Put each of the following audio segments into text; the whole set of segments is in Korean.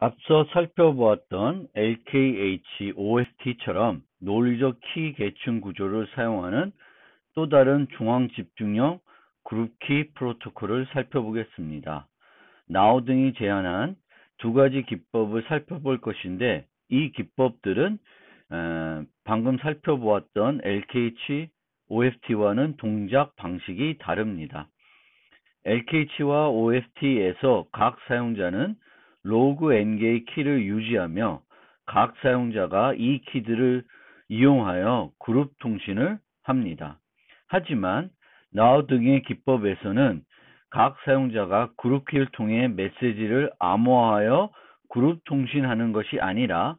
앞서 살펴보았던 LKH OST처럼 논리적 키 계층 구조를 사용하는 또 다른 중앙 집중형 그룹키 프로토콜을 살펴보겠습니다. 나우 등이 제안한 두 가지 기법을 살펴볼 것인데, 이 기법들은 방금 살펴보았던 LKH OST와는 동작 방식이 다릅니다. LKH와 OST에서 각 사용자는 로그 n개의 키를 유지하며 각 사용자가 이 키들을 이용하여 그룹 통신을 합니다. 하지만 now 등의 기법에서는 각 사용자가 그룹키를 통해 메시지를 암호화하여 그룹 통신하는 것이 아니라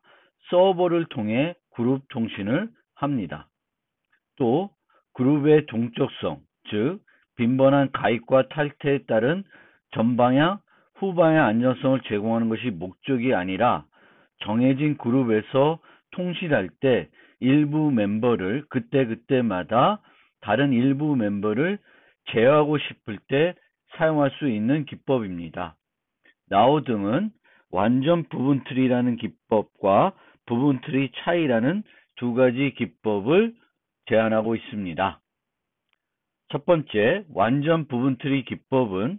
서버를 통해 그룹 통신을 합니다. 또 그룹의 동적성, 즉 빈번한 가입과 탈퇴에 따른 전방향, 후방향 안전성을 제공하는 것이 목적이 아니라 정해진 그룹에서 통신할 때 일부 멤버를 그때그때마다 다른 일부 멤버를 제어하고 싶을 때 사용할 수 있는 기법입니다. now 등은 완전 부분트리라는 기법과 부분트리 차이라는 두 가지 기법을 제안하고 있습니다. 첫 번째, 완전 부분트리 기법은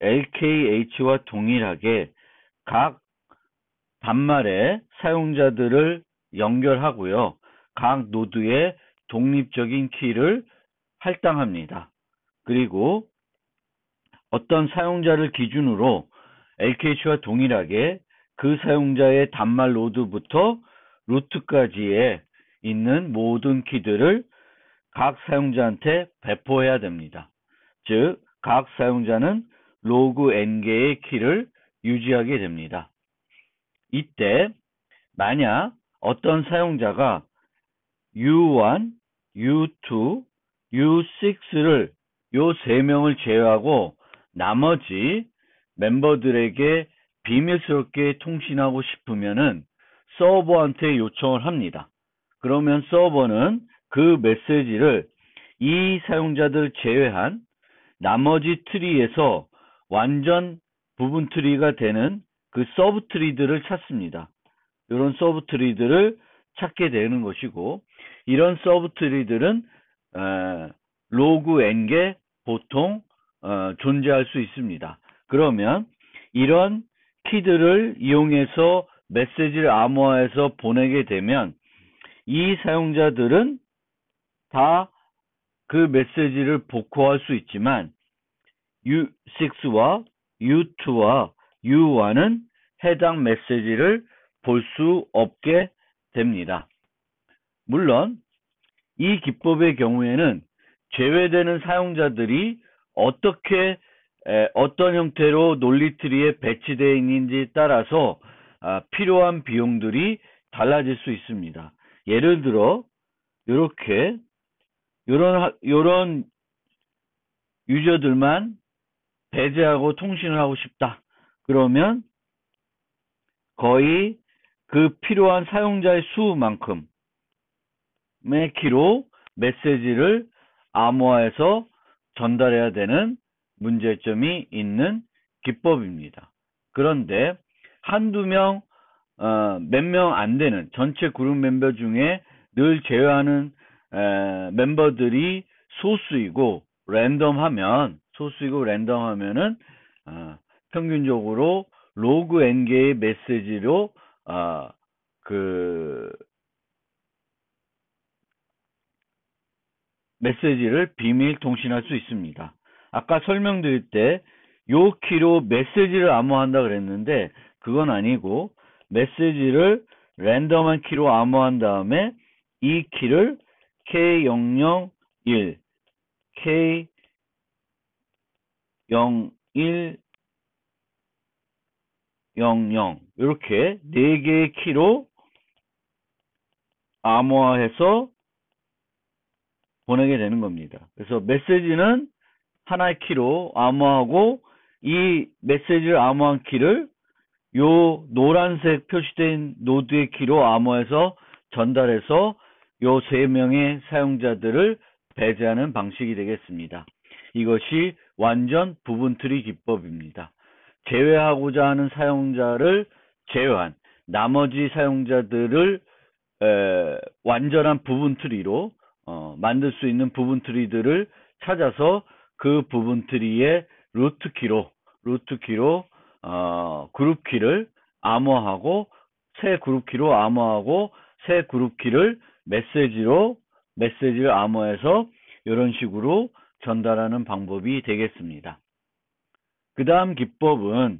LKH와 동일하게 각 단말의 사용자들을 연결하고요. 각 노드의 독립적인 키를 할당합니다. 그리고 어떤 사용자를 기준으로 LKH와 동일하게 그 사용자의 단말 노드부터 루트까지에 있는 모든 키들을 각 사용자한테 배포해야 됩니다. 즉, 각 사용자는 로그 n개의 키를 유지하게 됩니다. 이때 만약 어떤 사용자가 U1, U2, U6를 요 세 명을 제외하고 나머지 멤버들에게 비밀스럽게 통신하고 싶으면은 서버한테 요청을 합니다. 그러면 서버는 그 메시지를 이 사용자들 제외한 나머지 트리에서 완전 부분 트리가 되는 그 서브 트리들을 찾습니다. 이런 서브 트리들을 찾게 되는 것이고, 이런 서브 트리들은 로그 n개 보통 존재할 수 있습니다. 그러면 이런 키들을 이용해서 메시지를 암호화해서 보내게 되면 이 사용자들은 다 그 메시지를 복호할 수 있지만 U6와 U2와 U1은 해당 메시지를 볼 수 없게 됩니다. 물론 이 기법의 경우에는 제외되는 사용자들이 어떤 형태로 논리트리에 배치되어 있는지에 따라서 필요한 비용들이 달라질 수 있습니다. 예를 들어 이렇게 요런 유저들만 배제하고 통신을 하고 싶다. 그러면 거의 그 필요한 사용자의 수만큼의 키로 메시지를 암호화해서 전달해야 되는 문제점이 있는 기법입니다. 그런데 한두 명, 몇 명 안 되는 전체 그룹 멤버 중에 늘 제외하는 멤버들이 소수이고 랜덤하면은 평균적으로 로그 n개의 메시지로 그 메시지를 비밀 통신할 수 있습니다. 아까 설명드릴 때 요 키로 메시지를 암호한다 그랬는데 그건 아니고, 메시지를 랜덤한 키로 암호한 다음에 이 키를 K001, K0100 이렇게 4개의 키로 암호화해서 보내게 되는 겁니다. 그래서 메시지는 하나의 키로 암호하고, 이 메시지를 암호한 키를 요 노란색 표시된 노드의 키로 암호해서 전달해서 요 3명의 사용자들을 배제하는 방식이 되겠습니다. 이것이 완전 부분 트리 기법입니다. 제외하고자 하는 사용자를 제외한 나머지 사용자들을 완전한 부분 트리로 만들 수 있는 부분 트리들을 찾아서 그 부분 트리의 루트 키로 그룹 키를 암호하고 새 그룹 키로 암호하고 새 그룹 키를 메시지를 암호해서 이런 식으로 전달하는 방법이 되겠습니다. 그 다음 기법은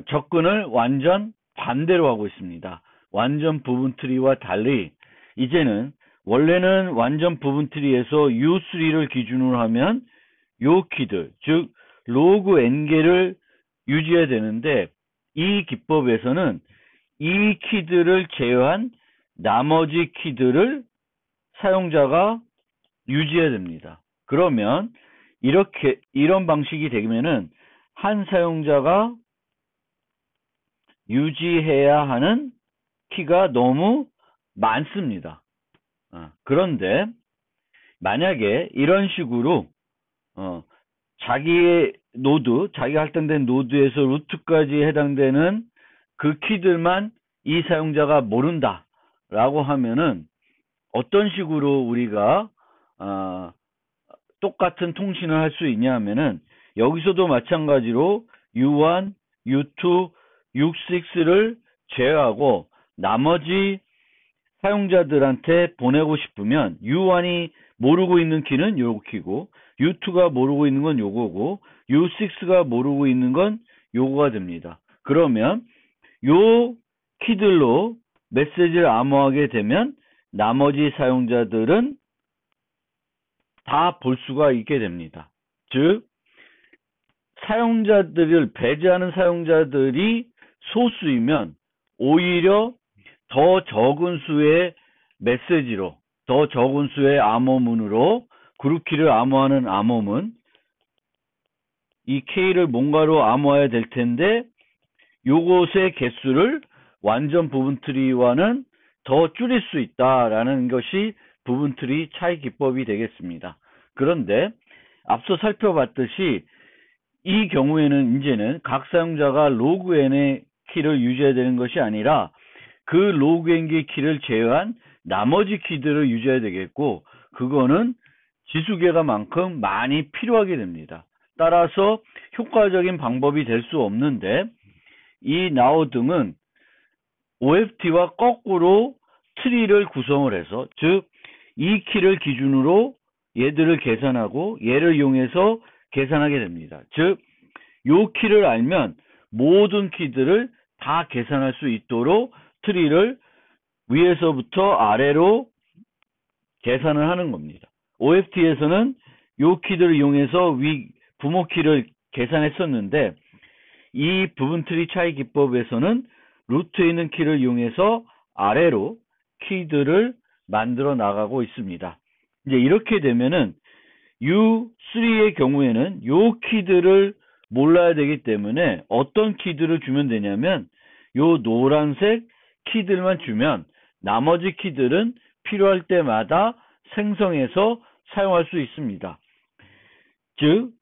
접근을 완전 반대로 하고 있습니다. 완전 부분 트리와 달리 이제는 원래는 완전 부분 트리에서 U3를 기준으로 하면 요 키들, 즉 로그 n개를 유지해야 되는데 이 기법에서는 이 키들을 제외한 나머지 키들을 사용자가 유지해야 됩니다. 그러면 이런 방식이 되면은 한 사용자가 유지해야 하는 키가 너무 많습니다. 그런데 만약에 이런 식으로 자기가 할당된 노드에서 루트까지 해당되는 그 키들만 이 사용자가 모른다 라고 하면은 어떤 식으로 우리가 똑같은 통신을 할 수 있냐 하면은 여기서도 마찬가지로 U1, U2, U6를 제외하고 나머지 사용자들한테 보내고 싶으면 U1이 모르고 있는 키는 요 키고 U2가 모르고 있는 건 요거고 U6가 모르고 있는 건 요거가 됩니다. 그러면 요 키들로 메시지를 암호하게 되면 나머지 사용자들은 다 볼 수가 있게 됩니다. 즉 사용자들을 배제하는 사용자들이 소수이면 오히려 더 적은 수의 메시지로 더 적은 수의 암호문으로 그룹키를 암호하는 암호문 이 K를 뭔가로 암호해야 될 텐데 요것의 개수를 완전 부분 트리와는 더 줄일 수 있다라는 것이 부분 트리 차이 기법이 되겠습니다. 그런데 앞서 살펴봤듯이 이 경우에는 이제는 각 사용자가 로그 n의 키를 유지해야 되는 것이 아니라 그 로그 n의 키를 제외한 나머지 키들을 유지해야 되겠고 그거는 지수계가만큼 많이 필요하게 됩니다. 따라서 효과적인 방법이 될 수 없는데 이 now 등은 OFT와 거꾸로 트리를 구성을 해서 즉 이 키를 기준으로 얘들을 계산하고 얘를 이용해서 계산하게 됩니다. 즉 요 키를 알면 모든 키들을 다 계산할 수 있도록 트리를 위에서부터 아래로 계산을 하는 겁니다. OFT에서는 요 키들을 이용해서 부모 키를 계산했었는데 이 부분 트리 차이 기법에서는 루트에 있는 키를 이용해서 아래로 키들을 만들어 나가고 있습니다. 이제 이렇게 되면은 U3의 경우에는 요 키들을 몰라야 되기 때문에 어떤 키들을 주면 되냐면 요 노란색 키들만 주면 나머지 키들은 필요할 때마다 생성해서 사용할 수 있습니다. 즉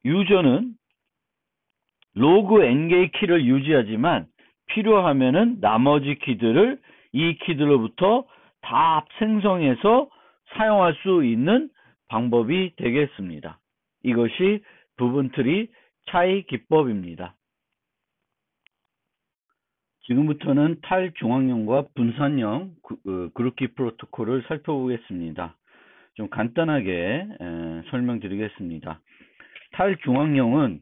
유저는 로그 n개의 키를 유지하지만 필요하면은 나머지 키들을 이 키들로부터 다 생성해서 사용할 수 있는 방법이 되겠습니다. 이것이 부분 트리 차이 기법입니다. 지금부터는 탈중앙형과 분산형 그룹키 프로토콜을 살펴보겠습니다. 좀 간단하게 설명드리겠습니다. 탈중앙형은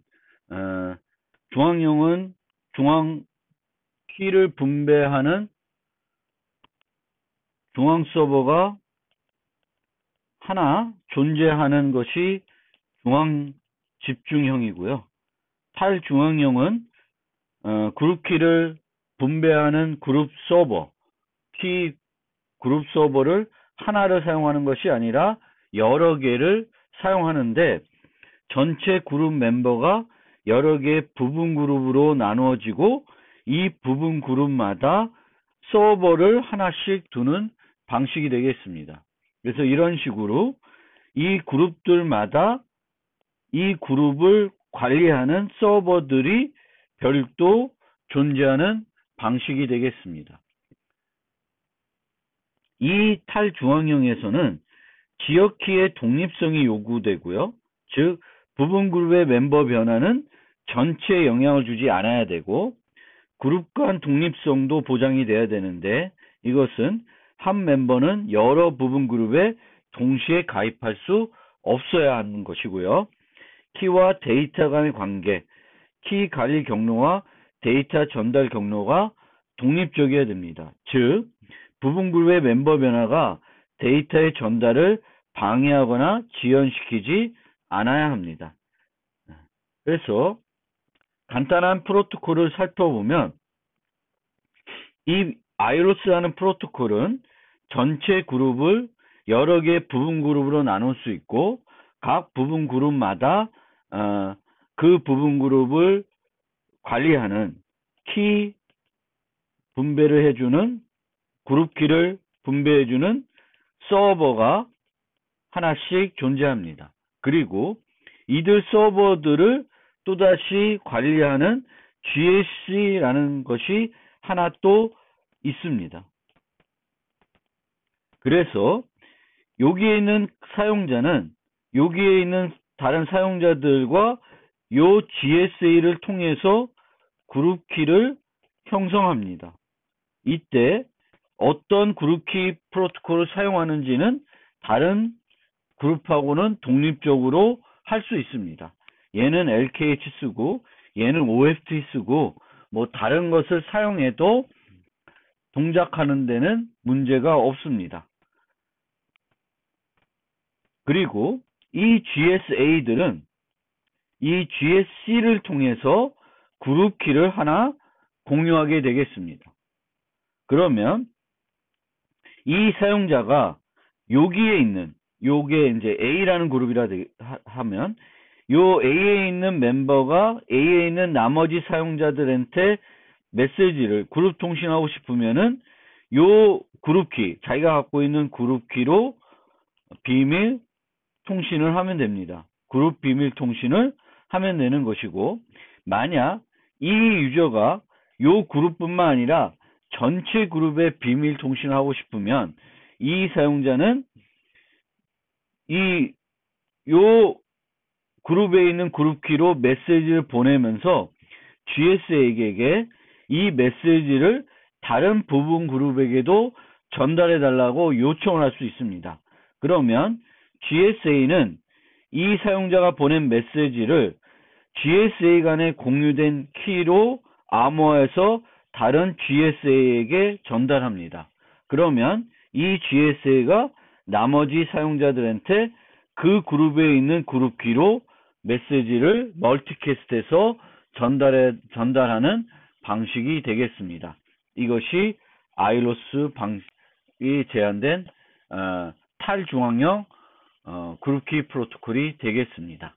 중앙 키를 분배하는 중앙 서버가 하나 존재하는 것이 중앙 집중형이고요. 탈중앙형은 그룹 키를 분배하는 그룹 서버를 하나를 사용하는 것이 아니라 여러 개를 사용하는데 전체 그룹 멤버가 여러 개의 부분 그룹으로 나누어지고 이 부분 그룹마다 서버를 하나씩 두는 방식이 되겠습니다. 그래서 이런 식으로 이 그룹들마다 이 그룹을 관리하는 서버들이 별도 존재하는 방식이 되겠습니다. 이 탈중앙형에서는 지역키의 독립성이 요구되고요. 즉 부분 그룹의 멤버 변화는 전체에 영향을 주지 않아야 되고 그룹 간 독립성도 보장이 돼야 되는데 이것은 한 멤버는 여러 부분 그룹에 동시에 가입할 수 없어야 하는 것이고요. 키와 데이터 간의 관계, 키 관리 경로와 데이터 전달 경로가 독립적이어야 됩니다. 즉 부분 그룹의 멤버 변화가 데이터의 전달을 방해하거나 지연시키지 않아야 합니다. 그래서 간단한 프로토콜을 살펴보면 이 아이로스라는 프로토콜은 전체 그룹을 여러 개의 부분 그룹으로 나눌 수 있고 각 부분 그룹마다 그 부분 그룹을 관리하는 키 분배를 해주는 그룹 키를 분배해주는 서버가 하나씩 존재합니다. 그리고 이들 서버들을 또다시 관리하는 GS라는 것이 하나 또 있습니다. 그래서 여기에 있는 사용자는 여기에 있는 다른 사용자들과 요 GSA를 통해서 그룹키를 형성합니다. 이때 어떤 그룹키 프로토콜을 사용하는지는 다른 그룹하고는 독립적으로 할 수 있습니다. 얘는 LKH 쓰고 얘는 OFT 쓰고 뭐 다른 것을 사용해도 동작하는 데는 문제가 없습니다. 그리고 이 GSA들은 이 GSC를 통해서 그룹키를 하나 공유하게 되겠습니다. 그러면 이 사용자가 여기에 있는 요게 이제 A라는 그룹이라 하면 요 A에 있는 멤버가 A에 있는 나머지 사용자들한테 메시지를 그룹 통신하고 싶으면은 요 그룹키 자기가 갖고 있는 그룹키로 비밀 통신을 하면 됩니다. 그룹 비밀 통신을 하면 되는 것이고 만약 이 유저가 요 그룹뿐만 아니라 전체 그룹에 비밀 통신을 하고 싶으면 이 사용자는 요 그룹에 있는 그룹키로 메시지를 보내면서 GS에게 이 메시지를 다른 부분 그룹에게도 전달해 달라고 요청을 할 수 있습니다. 그러면 GSA는 이 사용자가 보낸 메시지를 GSA 간에 공유된 키로 암호화해서 다른 GSA에게 전달합니다. 그러면 이 GSA가 나머지 사용자들한테 그 그룹에 있는 그룹키로 메시지를 멀티캐스트해서 전달하는 방식이 되겠습니다. 이것이 아이로스 방식이 제한된 탈중앙형 그룹키 프로토콜이 되겠습니다.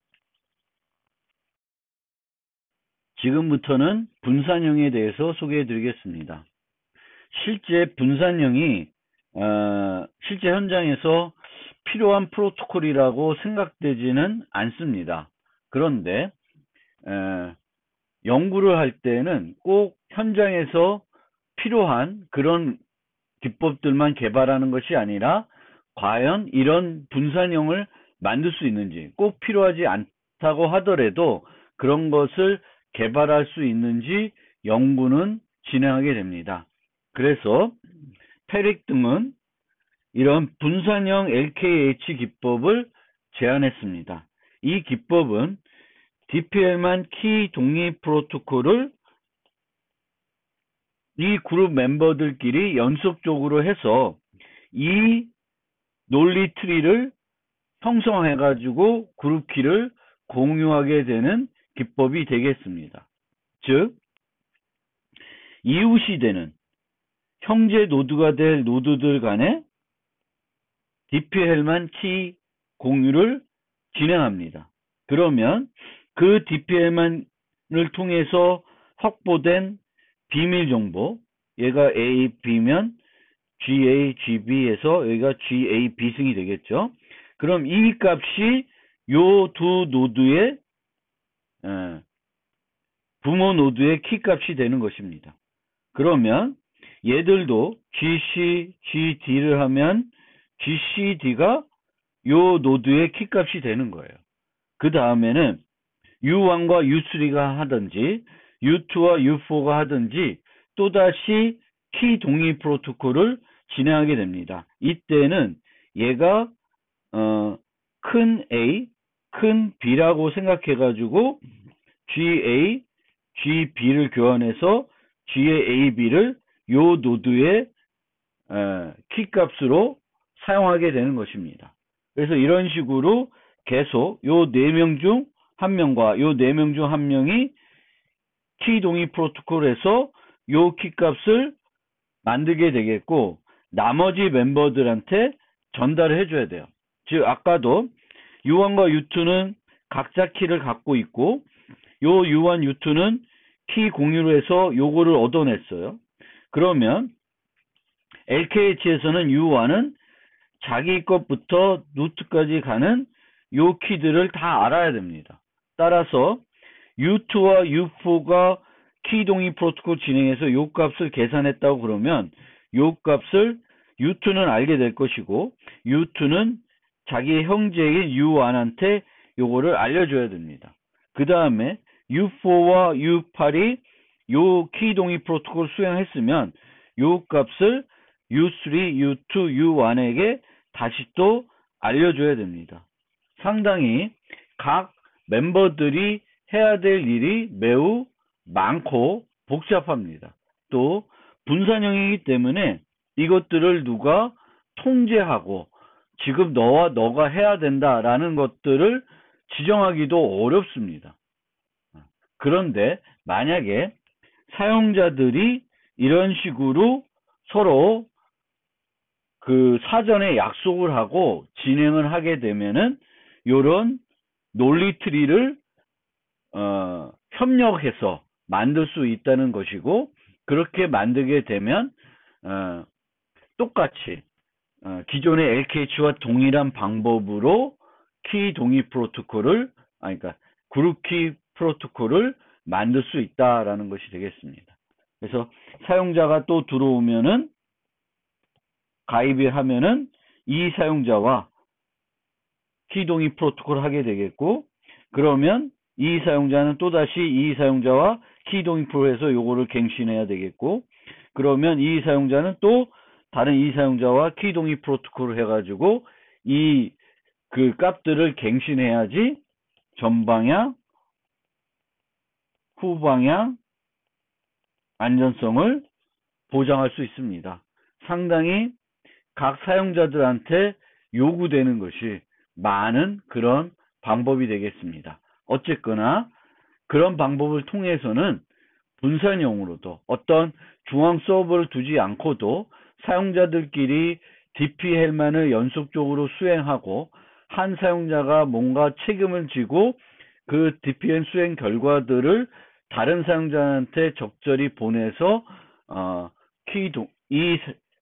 지금부터는 분산형에 대해서 소개해 드리겠습니다. 실제 분산형이 실제 현장에서 필요한 프로토콜이라고 생각되지는 않습니다. 그런데 연구를 할 때는 꼭 현장에서 필요한 그런 기법들만 개발하는 것이 아니라 과연 이런 분산형을 만들 수 있는지 꼭 필요하지 않다고 하더라도 그런 것을 개발할 수 있는지 연구는 진행하게 됩니다. 그래서 페릭 등은 이런 분산형 LKH 기법을 제안했습니다. 이 기법은 DPL만 키 독립 프로토콜을 이 그룹 멤버들끼리 연속적으로 해서 이 논리 트리를 형성해가지고 그룹 키를 공유하게 되는 기법이 되겠습니다. 즉, 이웃이 되는 형제 노드가 될 노드들 간에 DPL만 키 공유를 진행합니다. 그러면 그 DPL만을 통해서 확보된 비밀 정보, 얘가 AB면 GA, GB에서 여기가 GAB 승이 되겠죠. 그럼 이 값이 요 두 노드의 부모 노드의 키값이 되는 것입니다. 그러면 얘들도 GC, GD를 하면 GCD가 요 노드의 키값이 되는 거예요. 그 다음에는 U1과 U3가 하든지 U2와 U4가 하든지 또다시 키 동의 프로토콜을 진행하게 됩니다. 이때는 얘가 큰 A, 큰 B라고 생각해가지고 GA, GB를 교환해서 G의 A, B를 요 노드의 키값으로 사용하게 되는 것입니다. 그래서 이런 식으로 계속 요 4명 중 1명과 요 4명 중 1명이 키 동의 프로토콜에서 요 키값을 만들게 되겠고, 나머지 멤버들한테 전달을 해줘야 돼요. 즉 아까도 U1과 U2는 각자 키를 갖고 있고, 요 U1, U2는 키 공유로 해서 요거를 얻어냈어요. 그러면 LKH에서는 U1은 자기 것부터 루트까지 가는 요 키들을 다 알아야 됩니다. 따라서 U2와 U4가 키 동의 프로토콜 진행해서 요 값을 계산했다고 그러면 요 값을 U2는 알게 될 것이고, U2는 자기 형제인 U1한테 요거를 알려줘야 됩니다. 그 다음에 U4와 U8이 요 키 동의 프로토콜 수행했으면 요 값을 U3, U2, U1에게 다시 또 알려줘야 됩니다. 상당히 각 멤버들이 해야 될 일이 매우 많고 복잡합니다. 또 분산형이기 때문에 이것들을 누가 통제하고 지금 너가 해야 된다라는 것들을 지정하기도 어렵습니다. 그런데 만약에 사용자들이 이런 식으로 서로 그 사전에 약속을 하고 진행을 하게 되면은 요런 논리트리를 협력해서 만들 수 있다는 것이고, 그렇게 만들게 되면 똑같이 기존의 LKH와 동일한 방법으로 키 동의 프로토콜을 그러니까 그룹 키 프로토콜을 만들 수 있다라는 것이 되겠습니다. 그래서 사용자가 또 들어오면은 가입을 하면은 이 사용자와 키 동의 프로토콜을 하게 되겠고, 그러면 이 사용자는 또다시 이 사용자와 키 동의 프로에서 요거를 갱신해야 되겠고, 그러면 이 사용자는 또 다른 이 사용자와 키 동의 프로토콜을 해가지고 이 그 값들을 갱신해야지 전방향, 후방향 안전성을 보장할 수 있습니다. 상당히 각 사용자들한테 요구되는 것이 많은 그런 방법이 되겠습니다. 어쨌거나 그런 방법을 통해서는 분산형으로도 어떤 중앙 서버를 두지 않고도 사용자들끼리 DP-헬만을 연속적으로 수행하고 한 사용자가 뭔가 책임을 지고 그 DPM 수행 결과들을 다른 사용자한테 적절히 보내서 이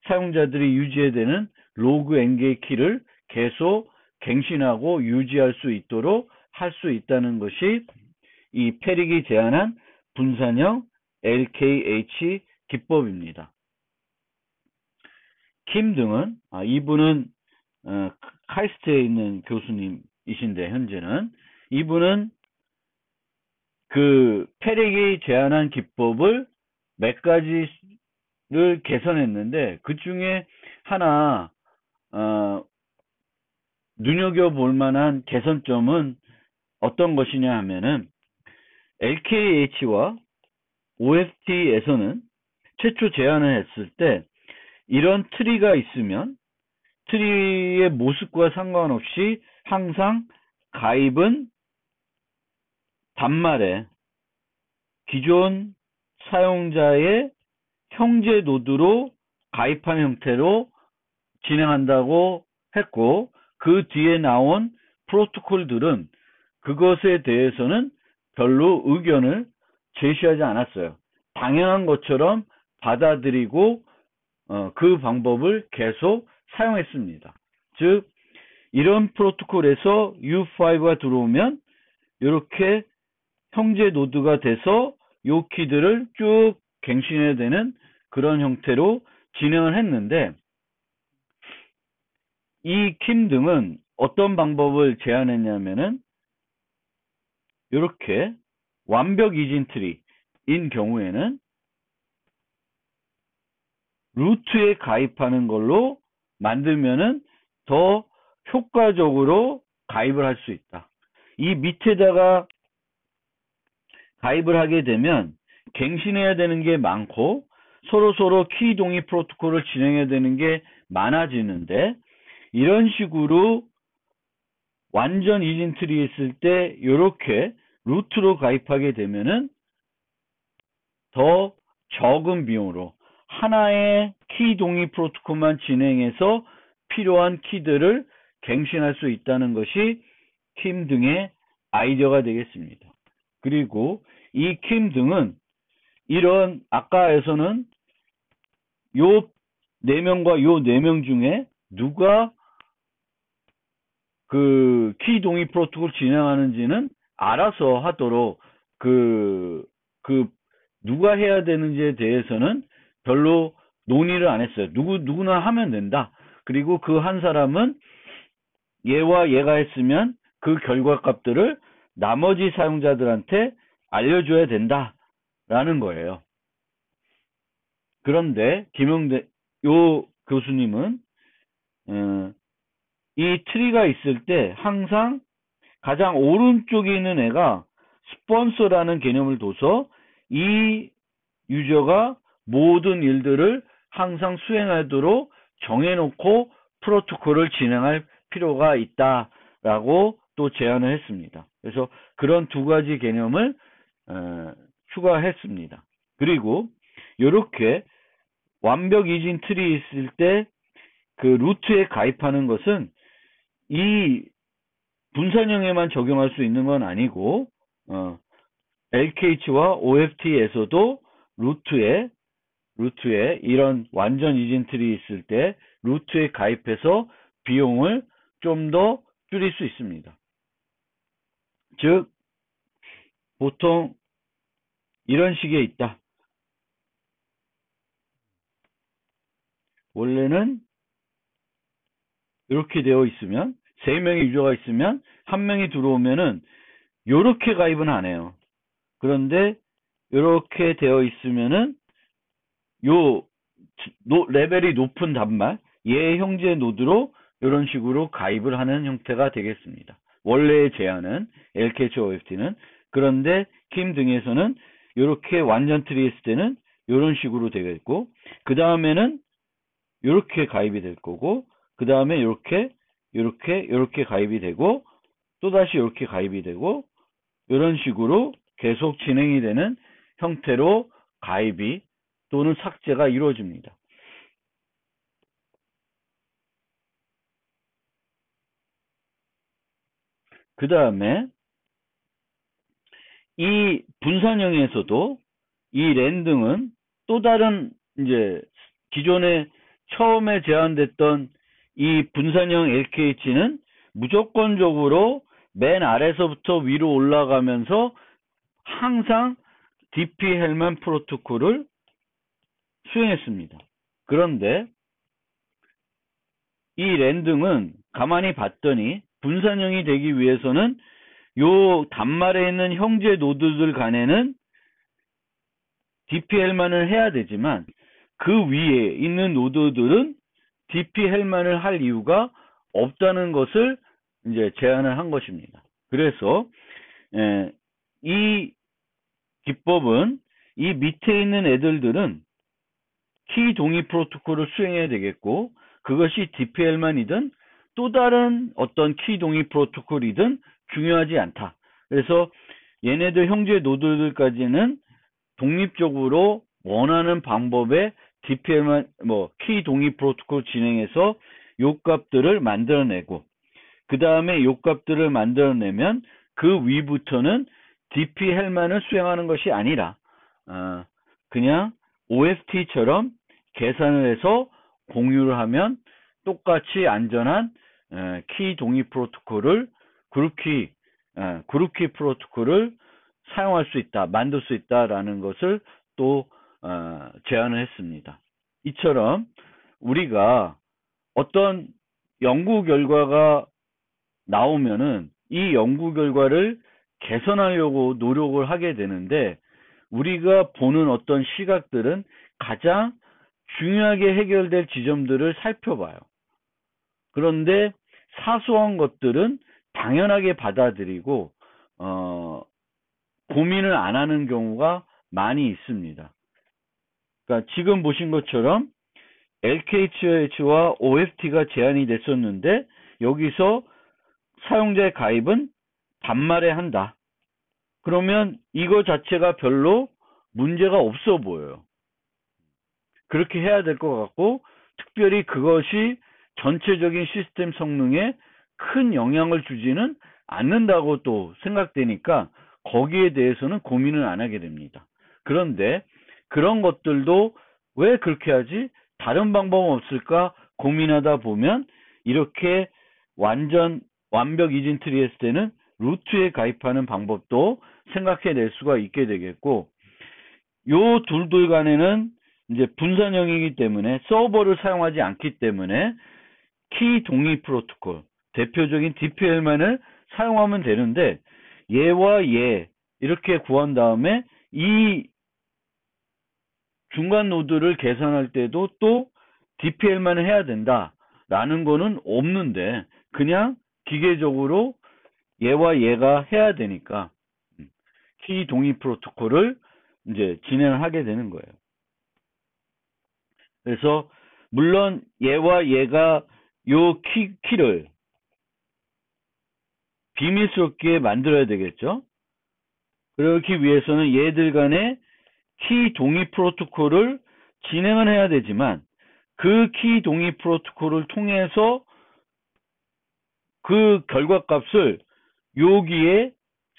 사용자들이 유지해야 되는 로그 엔게이 키를 계속 갱신하고 유지할 수 있도록 할 수 있다는 것이 이 페릭이 제안한 분산형 LKH 기법입니다. 킴 등은 이분은 카이스트에 있는 교수님이신데 현재는 이분은 그 페릭이 제안한 기법을 몇 가지를 개선했는데 그 중에 하나 눈여겨볼 만한 개선점은 어떤 것이냐 하면은 LKH와 OFT에서는 최초 제안을 했을 때 이런 트리가 있으면 트리의 모습과 상관없이 항상 가입은 단말에 기존 사용자의 형제 노드로 가입한 형태로 진행한다고 했고, 그 뒤에 나온 프로토콜들은 그것에 대해서는 별로 의견을 제시하지 않았어요. 당연한 것처럼 받아들이고 그 방법을 계속 사용했습니다. 즉 이런 프로토콜에서 U5가 들어오면 이렇게 형제 노드가 돼서 요 키들을 쭉 갱신해야 되는 그런 형태로 진행을 했는데, 이 킴 등은 어떤 방법을 제안했냐면은 이렇게 완벽 이진 트리인 경우에는 루트에 가입하는 걸로 만들면은 더 효과적으로 가입을 할 수 있다. 이 밑에다가 가입을 하게 되면 갱신해야 되는 게 많고 서로 키 동의 프로토콜을 진행해야 되는 게 많아지는데, 이런 식으로 완전 이진 트리 했을 때 이렇게 루트로 가입하게 되면은 더 적은 비용으로 하나의 키 동의 프로토콜만 진행해서 필요한 키들을 갱신할 수 있다는 것이 킴 등의 아이디어가 되겠습니다. 그리고 이 킴 등은 이런 아까에서는 요 4명과 요 4명 중에 누가 그 키 동의 프로토콜 진행하는지는 알아서 하도록 누가 해야 되는지에 대해서는 별로 논의를 안 했어요. 누구나 하면 된다. 그리고 그 한 사람은 얘와 얘가 했으면 그 결과값들을 나머지 사용자들한테 알려줘야 된다라는 거예요. 그런데 요 교수님은 이 트리가 있을 때 항상 가장 오른쪽에 있는 애가 스폰서라는 개념을 둬서 이 유저가 모든 일들을 항상 수행하도록 정해놓고 프로토콜을 진행할 필요가 있다라고 또 제안을 했습니다. 그래서 그런 두 가지 개념을 추가했습니다. 그리고 이렇게 완벽 이진 트리 있을 때 그 루트에 가입하는 것은 이 분산형에만 적용할 수 있는 건 아니고 LKH와 OFT에서도 루트에 이런 완전 이진 트리 있을 때 루트에 가입해서 비용을 좀 더 줄일 수 있습니다. 즉 보통 이런 식의 있다. 원래는 이렇게 되어 있으면 3명의 유저가 있으면 1명이 들어오면은 이렇게 가입은 안 해요. 그런데 이렇게 되어 있으면은 요 레벨이 높은 단말 얘 형제 노드로 이런 식으로 가입을 하는 형태가 되겠습니다. 원래의 제안은 LKH OFT는. 그런데 킴 등에서는 이렇게 완전 트리 했을 때는 이런 식으로 되겠고, 그 다음에는 이렇게 가입이 될 거고, 그 다음에 이렇게 가입이 되고, 또다시 이렇게 가입이 되고, 이런 식으로 계속 진행이 되는 형태로 가입이 또는 삭제가 이루어집니다. 그 다음에 이 분산형에서도 이 랜등은 또 다른 이제 기존에 처음에 제안됐던 이 분산형 LKH는 무조건적으로 맨 아래서부터 위로 올라가면서 항상 DP-헬만 프로토콜을 수행했습니다. 그런데 이 랜등은 가만히 봤더니 분산형이 되기 위해서는 요 단말에 있는 형제 노드들 간에는 DP-헬만을 해야 되지만 그 위에 있는 노드들은 DP-헬만을 할 이유가 없다는 것을 이제 제안을 한 것입니다. 그래서 이 기법은 이 밑에 있는 애들은 키 동의 프로토콜을 수행해야 되겠고, 그것이 DP-헬만이든 또 다른 어떤 키 동의 프로토콜이든 중요하지 않다. 그래서 얘네들 형제 노드들까지는 독립적으로 원하는 방법의 DP-헬만 키 동의 프로토콜 진행해서 요 값들을 만들어내고, 그 다음에 요 값들을 만들어내면 그 위부터는 DP-헬만을 수행하는 것이 아니라 그냥 OFT처럼 계산을 해서 공유를 하면 똑같이 안전한 키 동의 프로토콜을 그룹키 프로토콜을 사용할 수 있다, 만들 수 있다라는 것을 또 제안을 했습니다. 이처럼 우리가 어떤 연구 결과가 나오면은 이 연구 결과를 개선하려고 노력을 하게 되는데, 우리가 보는 어떤 시각들은 가장 중요하게 해결될 지점들을 살펴봐요. 그런데 사소한 것들은 당연하게 받아들이고 고민을 안 하는 경우가 많이 있습니다. 그러니까 지금 보신 것처럼 LKH와 OFT가 제한이 됐었는데, 여기서 사용자의 가입은 단말에 한다. 그러면 이거 자체가 별로 문제가 없어 보여요. 그렇게 해야 될 것 같고, 특별히 그것이 전체적인 시스템 성능에 큰 영향을 주지는 않는다고 또 생각되니까 거기에 대해서는 고민을 안 하게 됩니다. 그런데 그런 것들도 왜 그렇게 하지? 다른 방법은 없을까 고민하다 보면 이렇게 완벽 이진 트리 했을 때는 루트에 가입하는 방법도 생각해 낼 수가 있게 되겠고, 요 둘 간에는 이제 분산형이기 때문에 서버를 사용하지 않기 때문에 키 동의 프로토콜, 대표적인 DPL만을 사용하면 되는데, 얘와 얘 이렇게 구한 다음에 이 중간 노드를 계산할 때도 또 DPL만을 해야 된다라는 거는 없는데, 그냥 기계적으로 얘와 얘가 해야 되니까 키 동의 프로토콜을 이제 진행을 하게 되는 거예요. 그래서 물론 얘와 얘가 요 키를 비밀스럽게 만들어야 되겠죠. 그렇기 위해서는 얘들 간에 키 동의 프로토콜을 진행을 해야 되지만, 그 키 동의 프로토콜을 통해서 그 결과값을 여기에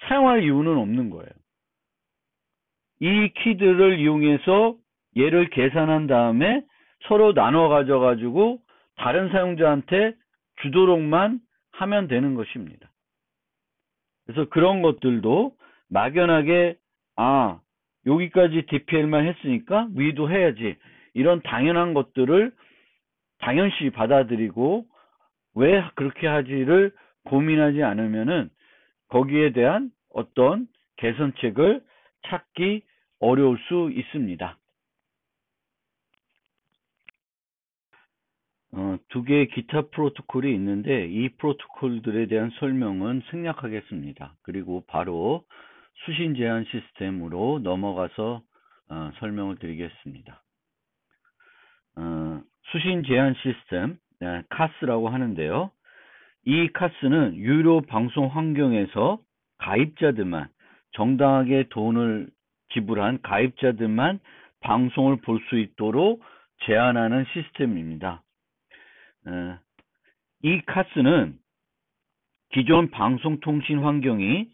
사용할 이유는 없는 거예요. 이 키들을 이용해서 얘를 계산한 다음에 서로 나눠 가져가지고 다른 사용자한테 주도록만 하면 되는 것입니다. 그래서 그런 것들도 막연하게 여기까지 DPL만 했으니까 위도 해야지, 이런 당연한 것들을 당연시 받아들이고 왜 그렇게 하지를 고민하지 않으면은 거기에 대한 어떤 개선책을 찾기 어려울 수 있습니다. 두 개의 기타 프로토콜이 있는데 이 프로토콜들에 대한 설명은 생략하겠습니다. 그리고 바로 수신 제한 시스템으로 넘어가서 설명을 드리겠습니다. 수신 제한 시스템, 카스라고 하는데요. 이 카스는 유료 방송 환경에서 가입자들만, 정당하게 돈을 지불한 가입자들만 방송을 볼 수 있도록 제한하는 시스템입니다. 이 카스는 기존 방송통신 환경이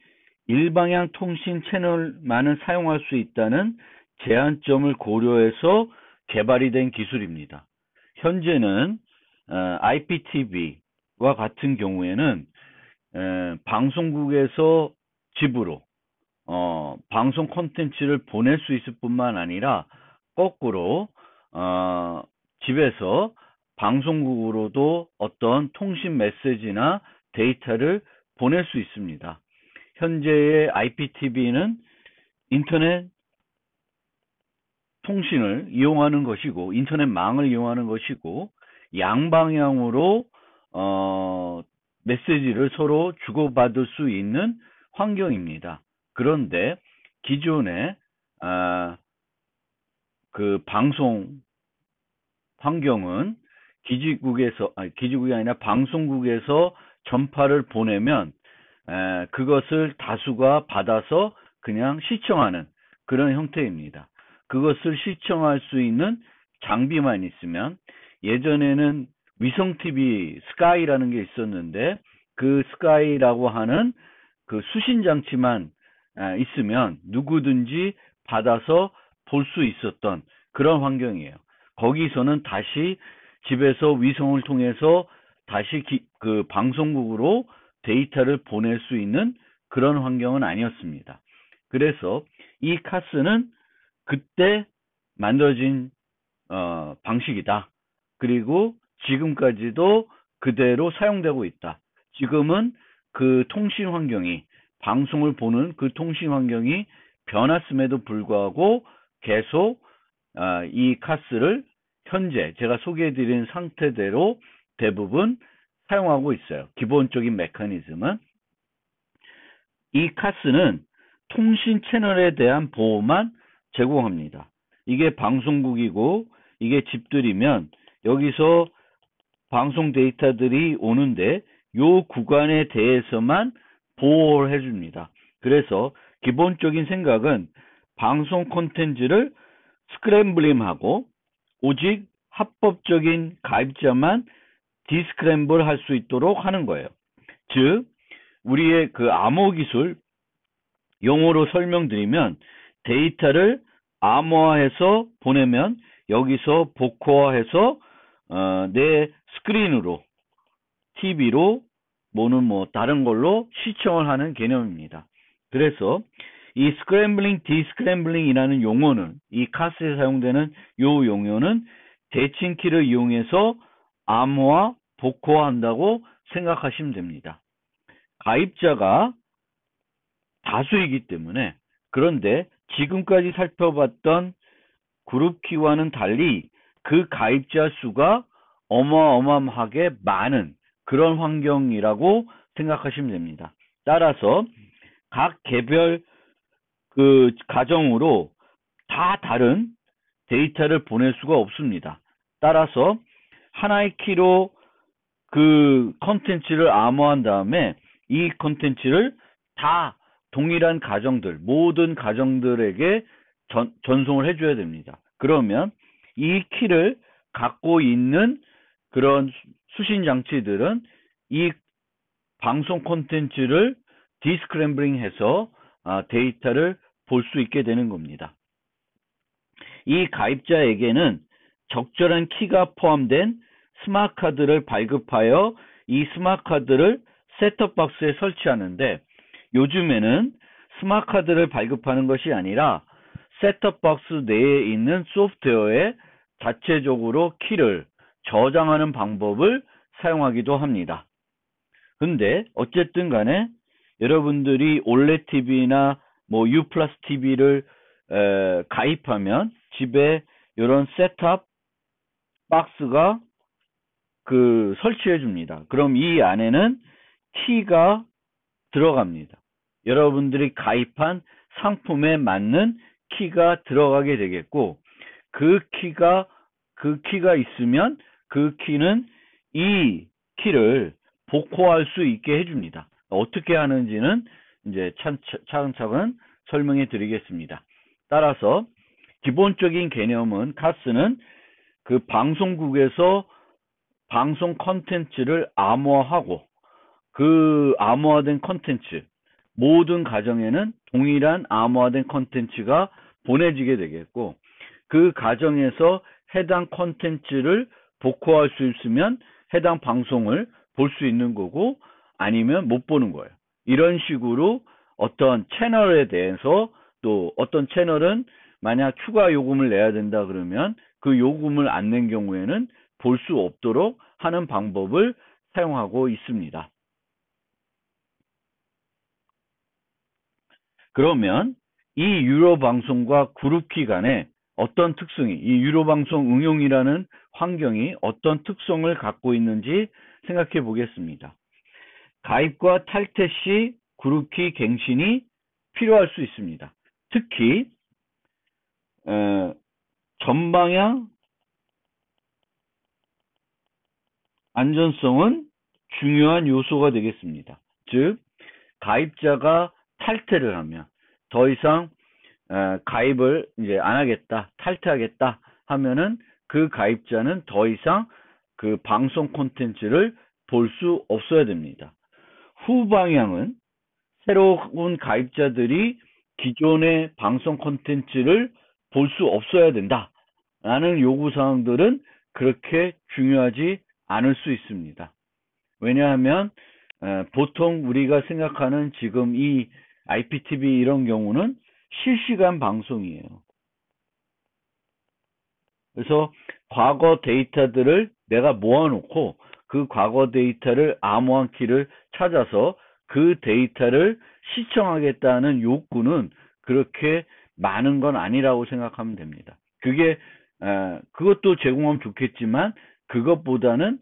일방향 통신 채널만을 사용할 수 있다는 제한점을 고려해서 개발이 된 기술입니다. 현재는 IPTV와 같은 경우에는 방송국에서 집으로 방송 콘텐츠를 보낼 수 있을 뿐만 아니라 거꾸로 집에서 방송국으로도 어떤 통신 메시지나 데이터를 보낼 수 있습니다. 현재의 IPTV는 인터넷 통신을 이용하는 것이고, 인터넷망을 이용하는 것이고, 양방향으로 메시지를 서로 주고받을 수 있는 환경입니다. 그런데 기존의 그 방송 환경은 기지국이 아니라 방송국에서 전파를 보내면 그것을 다수가 받아서 그냥 시청하는 그런 형태입니다. 그것을 시청할 수 있는 장비만 있으면, 예전에는 위성 TV 스카이라는 게 있었는데 그 스카이라고 하는 그 수신 장치만 있으면 누구든지 받아서 볼 수 있었던 그런 환경이에요. 거기서는 다시 집에서 위성을 통해서 다시 그 방송국으로 데이터를 보낼 수 있는 그런 환경은 아니었습니다. 그래서 이 카스는 그때 만들어진 방식이다. 그리고 지금까지도 그대로 사용되고 있다. 지금은 그 통신 환경이, 방송을 보는 그 통신 환경이 변했음에도 불구하고 계속 이 카스를 현재 제가 소개해드린 상태대로 대부분 사용하고 있어요. 기본적인 메커니즘은. 이 카스는 통신 채널에 대한 보호만 제공합니다. 이게 방송국이고 이게 집들이면 여기서 방송 데이터들이 오는데 요 구간에 대해서만 보호를 해줍니다. 그래서 기본적인 생각은 방송 콘텐츠를 스크램블링하고 오직 합법적인 가입자만 디스크램블 할 수 있도록 하는 거예요. 즉 우리의 그 암호 기술 용어로 설명드리면 데이터를 암호화해서 보내면 여기서 복호화해서 내 스크린으로 TV로 뭐는 뭐 다른 걸로 시청을 하는 개념입니다. 그래서 이 스크램블링, 디스크램블링이라는 용어는 이 카스에 사용되는 요 용어는 대칭키를 이용해서 암호화, 복호화한다고 생각하시면 됩니다. 가입자가 다수이기 때문에 그런데 지금까지 살펴봤던 그룹키와는 달리 그 가입자 수가 어마어마하게 많은 그런 환경이라고 생각하시면 됩니다. 따라서 각 개별 그 가정으로 다 다른 데이터를 보낼 수가 없습니다. 따라서 하나의 키로 그 컨텐츠를 암호한 다음에 이 컨텐츠를 다 동일한 가정들, 모든 가정들에게 전송을 해줘야 됩니다. 그러면 이 키를 갖고 있는 그런 수신 장치들은 이 방송 콘텐츠를 디스크램블링 해서 데이터를 볼 수 있게 되는 겁니다. 이 가입자에게는 적절한 키가 포함된 스마트 카드를 발급하여 이 스마트 카드를 셋톱박스에 설치하는데 요즘에는 스마트 카드를 발급하는 것이 아니라 셋톱박스 내에 있는 소프트웨어에 자체적으로 키를 저장하는 방법을 사용하기도 합니다. 근데 어쨌든 간에 여러분들이 올레드 TV나 뭐 U 플러스 TV를 가입하면 집에 이런 셋탑 박스가 그 설치해 줍니다. 그럼 이 안에는 키가 들어갑니다. 여러분들이 가입한 상품에 맞는 키가 들어가게 되겠고 그 키가 있으면 그 키는 이 키를 복호할 수 있게 해줍니다. 어떻게 하는지는 이제 차근차근 설명해 드리겠습니다. 따라서 기본적인 개념은 카스는 그 방송국에서 방송 컨텐츠를 암호화하고 그 암호화된 컨텐츠 모든 가정에는 동일한 암호화된 컨텐츠가 보내지게 되겠고 그 가정에서 해당 컨텐츠를 복호할 수 있으면 해당 방송을 볼 수 있는 거고 아니면 못 보는 거예요. 이런 식으로 어떤 채널에 대해서 또 어떤 채널은 만약 추가 요금을 내야 된다 그러면 그 요금을 안 낸 경우에는 볼 수 없도록 하는 방법을 사용하고 있습니다. 그러면 이 유료 방송과 그룹키 간에 어떤 특성이, 이 유료 방송 응용이라는 환경이 어떤 특성을 갖고 있는지 생각해 보겠습니다. 가입과 탈퇴 시 그룹키 갱신이 필요할 수 있습니다. 특히 전방향 안전성은 중요한 요소가 되겠습니다. 즉 가입자가 탈퇴를 하면 더 이상 가입을 이제 안 하겠다, 탈퇴하겠다 하면은 그 가입자는 더 이상 그 방송 콘텐츠를 볼 수 없어야 됩니다. 후방향은 새로운 가입자들이 기존의 방송 콘텐츠를 볼 수 없어야 된다 라는 요구사항들은 그렇게 중요하지 않을 수 있습니다. 왜냐하면 보통 우리가 생각하는 지금 이 IPTV 이런 경우는 실시간 방송이에요. 그래서 과거 데이터들을 내가 모아놓고 그 과거 데이터를 암호화 키를 찾아서 그 데이터를 시청하겠다는 욕구는 그렇게 많은 건 아니라고 생각하면 됩니다. 그것도 제공하면 좋겠지만 그것보다는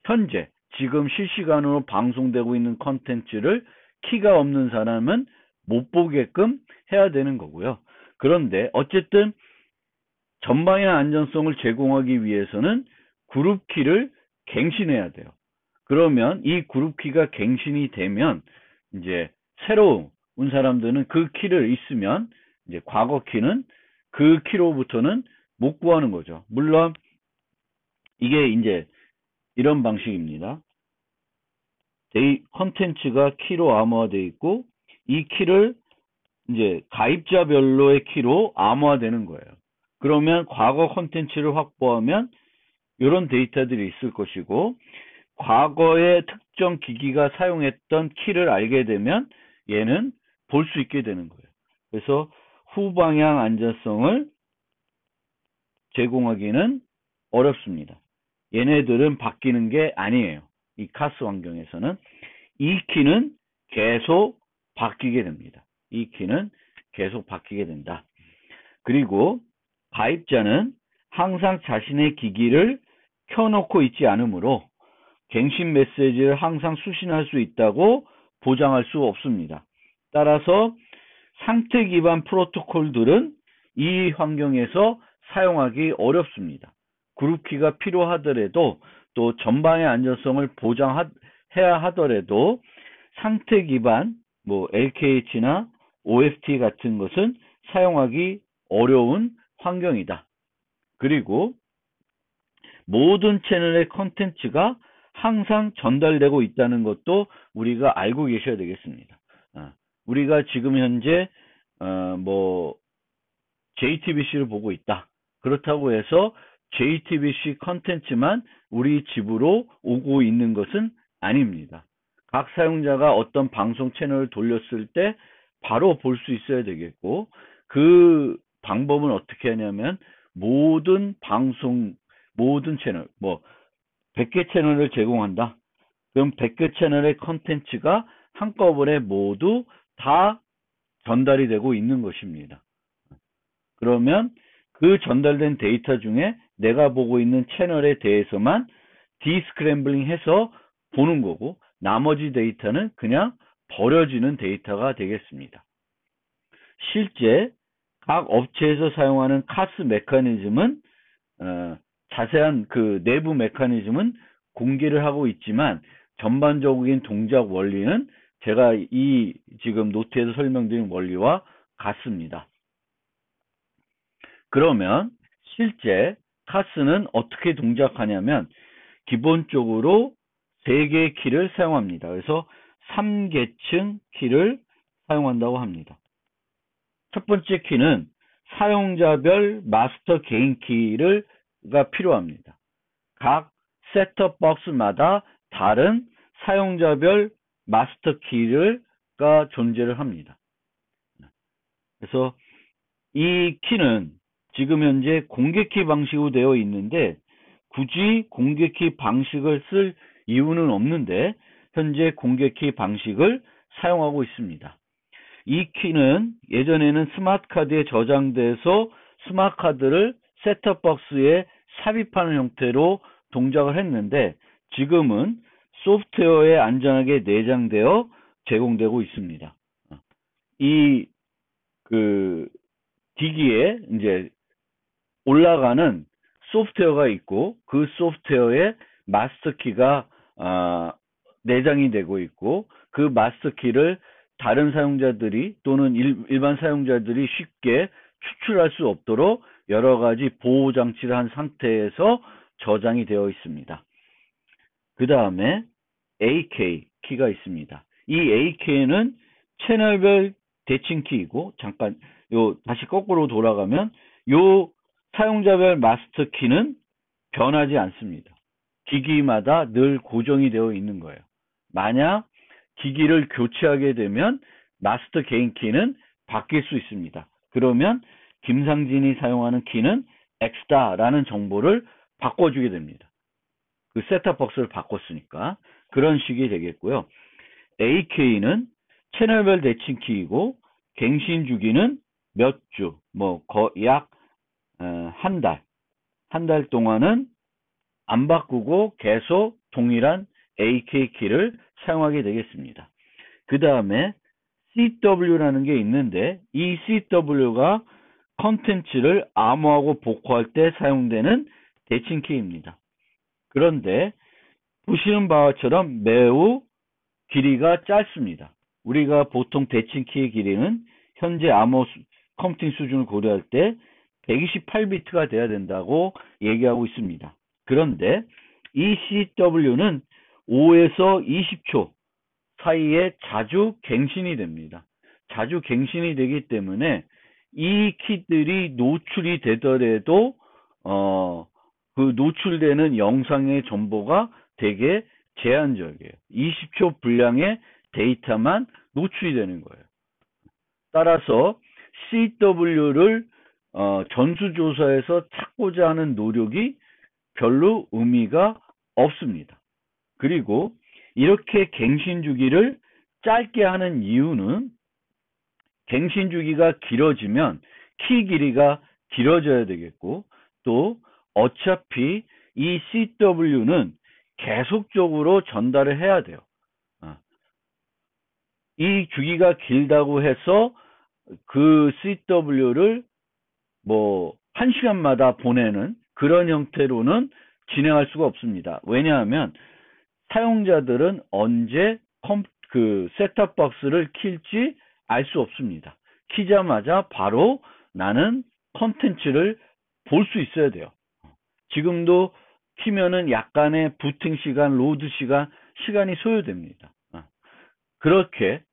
현재 지금 실시간으로 방송되고 있는 컨텐츠를 키가 없는 사람은 못 보게끔 해야 되는 거고요. 그런데 어쨌든 전방의 안전성을 제공하기 위해서는 그룹 키를 갱신해야 돼요. 그러면 이 그룹 키가 갱신이 되면 이제 새로운 사람들은 그 키를 있으면 이제 과거 키는 그 키로부터는 못 구하는 거죠. 물론 이게 이제 이런 방식입니다. 컨텐츠가 키로 암호화되어 있고 이 키를 이제 가입자별로의 키로 암호화되는 거예요. 그러면 과거 컨텐츠를 확보하면 이런 데이터들이 있을 것이고 과거의 특정 기기가 사용했던 키를 알게 되면 얘는 볼 수 있게 되는 거예요. 그래서 후방향 안전성을 제공하기는 어렵습니다. 얘네들은 바뀌는 게 아니에요. 이 카스 환경에서는 이 키는 계속 바뀌게 됩니다. 이 키는 계속 바뀌게 된다. 그리고 가입자는 항상 자신의 기기를 켜놓고 있지 않으므로 갱신 메시지를 항상 수신할 수 있다고 보장할 수 없습니다. 따라서 상태 기반 프로토콜들은 이 환경에서 사용하기 어렵습니다. 그룹키가 필요하더라도 또 전방의 안전성을 보장해야 하더라도 상태 기반 LKH나 OFT 같은 것은 사용하기 어려운 환경이다. 그리고 모든 채널의 컨텐츠가 항상 전달되고 있다는 것도 우리가 알고 계셔야 되겠습니다. 우리가 지금 현재 JTBC를 보고 있다. 그렇다고 해서 JTBC 컨텐츠만 우리 집으로 오고 있는 것은 아닙니다. 각 사용자가 어떤 방송 채널을 돌렸을 때 바로 볼 수 있어야 되겠고 그 방법은 어떻게 하냐면 모든 채널 100개 채널을 제공한다. 그럼 100개 채널의 컨텐츠가 한꺼번에 모두 다 전달이 되고 있는 것입니다. 그러면 그 전달된 데이터 중에 내가 보고 있는 채널에 대해서만 디스크램블링 해서 보는 거고 나머지 데이터는 그냥 버려지는 데이터가 되겠습니다. 실제 각 업체에서 사용하는 카스 메커니즘은 자세한 그 내부 메커니즘은 공개를 하고 있지만 전반적인 동작 원리는 제가 이 지금 노트에서 설명드린 원리와 같습니다. 그러면 실제 카스는 어떻게 동작하냐면 기본적으로 3개의 키를 사용합니다. 그래서 3계층 키를 사용한다고 합니다. 첫 번째 키는 사용자별 마스터 개인 키가 필요합니다. 각 셋톱 박스마다 다른 사용자별 마스터 키가 존재를 합니다. 그래서 이 키는 지금 현재 공개키 방식으로 되어 있는데 굳이 공개키 방식을 쓸 이유는 없는데 현재 공개키 방식을 사용하고 있습니다. 이 키는 예전에는 스마트카드에 저장돼서 스마트카드를 셋톱박스에 삽입하는 형태로 동작을 했는데 지금은 소프트웨어에 안전하게 내장되어 제공되고 있습니다. 이 기기에 이제 올라가는 소프트웨어가 있고 그 소프트웨어에 마스터 키가 내장이 되고 있고 그 마스터 키를 다른 사용자들이 또는 일반 사용자들이 쉽게 추출할 수 없도록 여러 가지 보호 장치를 한 상태에서 저장이 되어 있습니다. 그 다음에 AK 키가 있습니다. 이 AK는 채널별 대칭 키이고 잠깐 다시 거꾸로 돌아가면 사용자별 마스터 키는 변하지 않습니다. 기기마다 늘 고정이 되어 있는 거예요. 만약 기기를 교체하게 되면 마스터 개인 키는 바뀔 수 있습니다. 그러면 김상진이 사용하는 키는 X다라는 정보를 바꿔주게 됩니다. 그 셋탑박스를 바꿨으니까 그런 식이 되겠고요. AK는 채널별 대칭 키이고 갱신 주기는 몇 주, 약 한 달 동안은 안 바꾸고 계속 동일한 AK 키를 사용하게 되겠습니다. 그 다음에 CW라는 게 있는데 이 CW가 컨텐츠를 암호하고 복호할 때 사용되는 대칭 키입니다. 그런데 보시는 바처럼 매우 길이가 짧습니다. 우리가 보통 대칭 키의 길이는 현재 암호 컴퓨팅 수준을 고려할 때 128비트가 돼야 된다고 얘기하고 있습니다. 그런데 이 CW는 5에서 20초 사이에 자주 갱신이 됩니다. 자주 갱신이 되기 때문에 이 키들이 노출이 되더라도 그 노출되는 영상의 정보가 되게 제한적이에요. 20초 분량의 데이터만 노출이 되는 거예요. 따라서 CW를 전수조사에서 찾고자 하는 노력이 별로 의미가 없습니다. 그리고 이렇게 갱신 주기를 짧게 하는 이유는 갱신 주기가 길어지면 키 길이가 길어져야 되겠고 또 어차피 이 CW는 계속적으로 전달을 해야 돼요. 이 주기가 길다고 해서 그 CW를 1시간마다 보내는 그런 형태로는 진행할 수가 없습니다. 왜냐하면 사용자들은 언제 그 셋탑박스를 킬지 알 수 없습니다. 키자마자 바로 나는 컨텐츠를 볼 수 있어야 돼요. 지금도 키면은 약간의 부팅 시간, 로드 시간이 소요됩니다.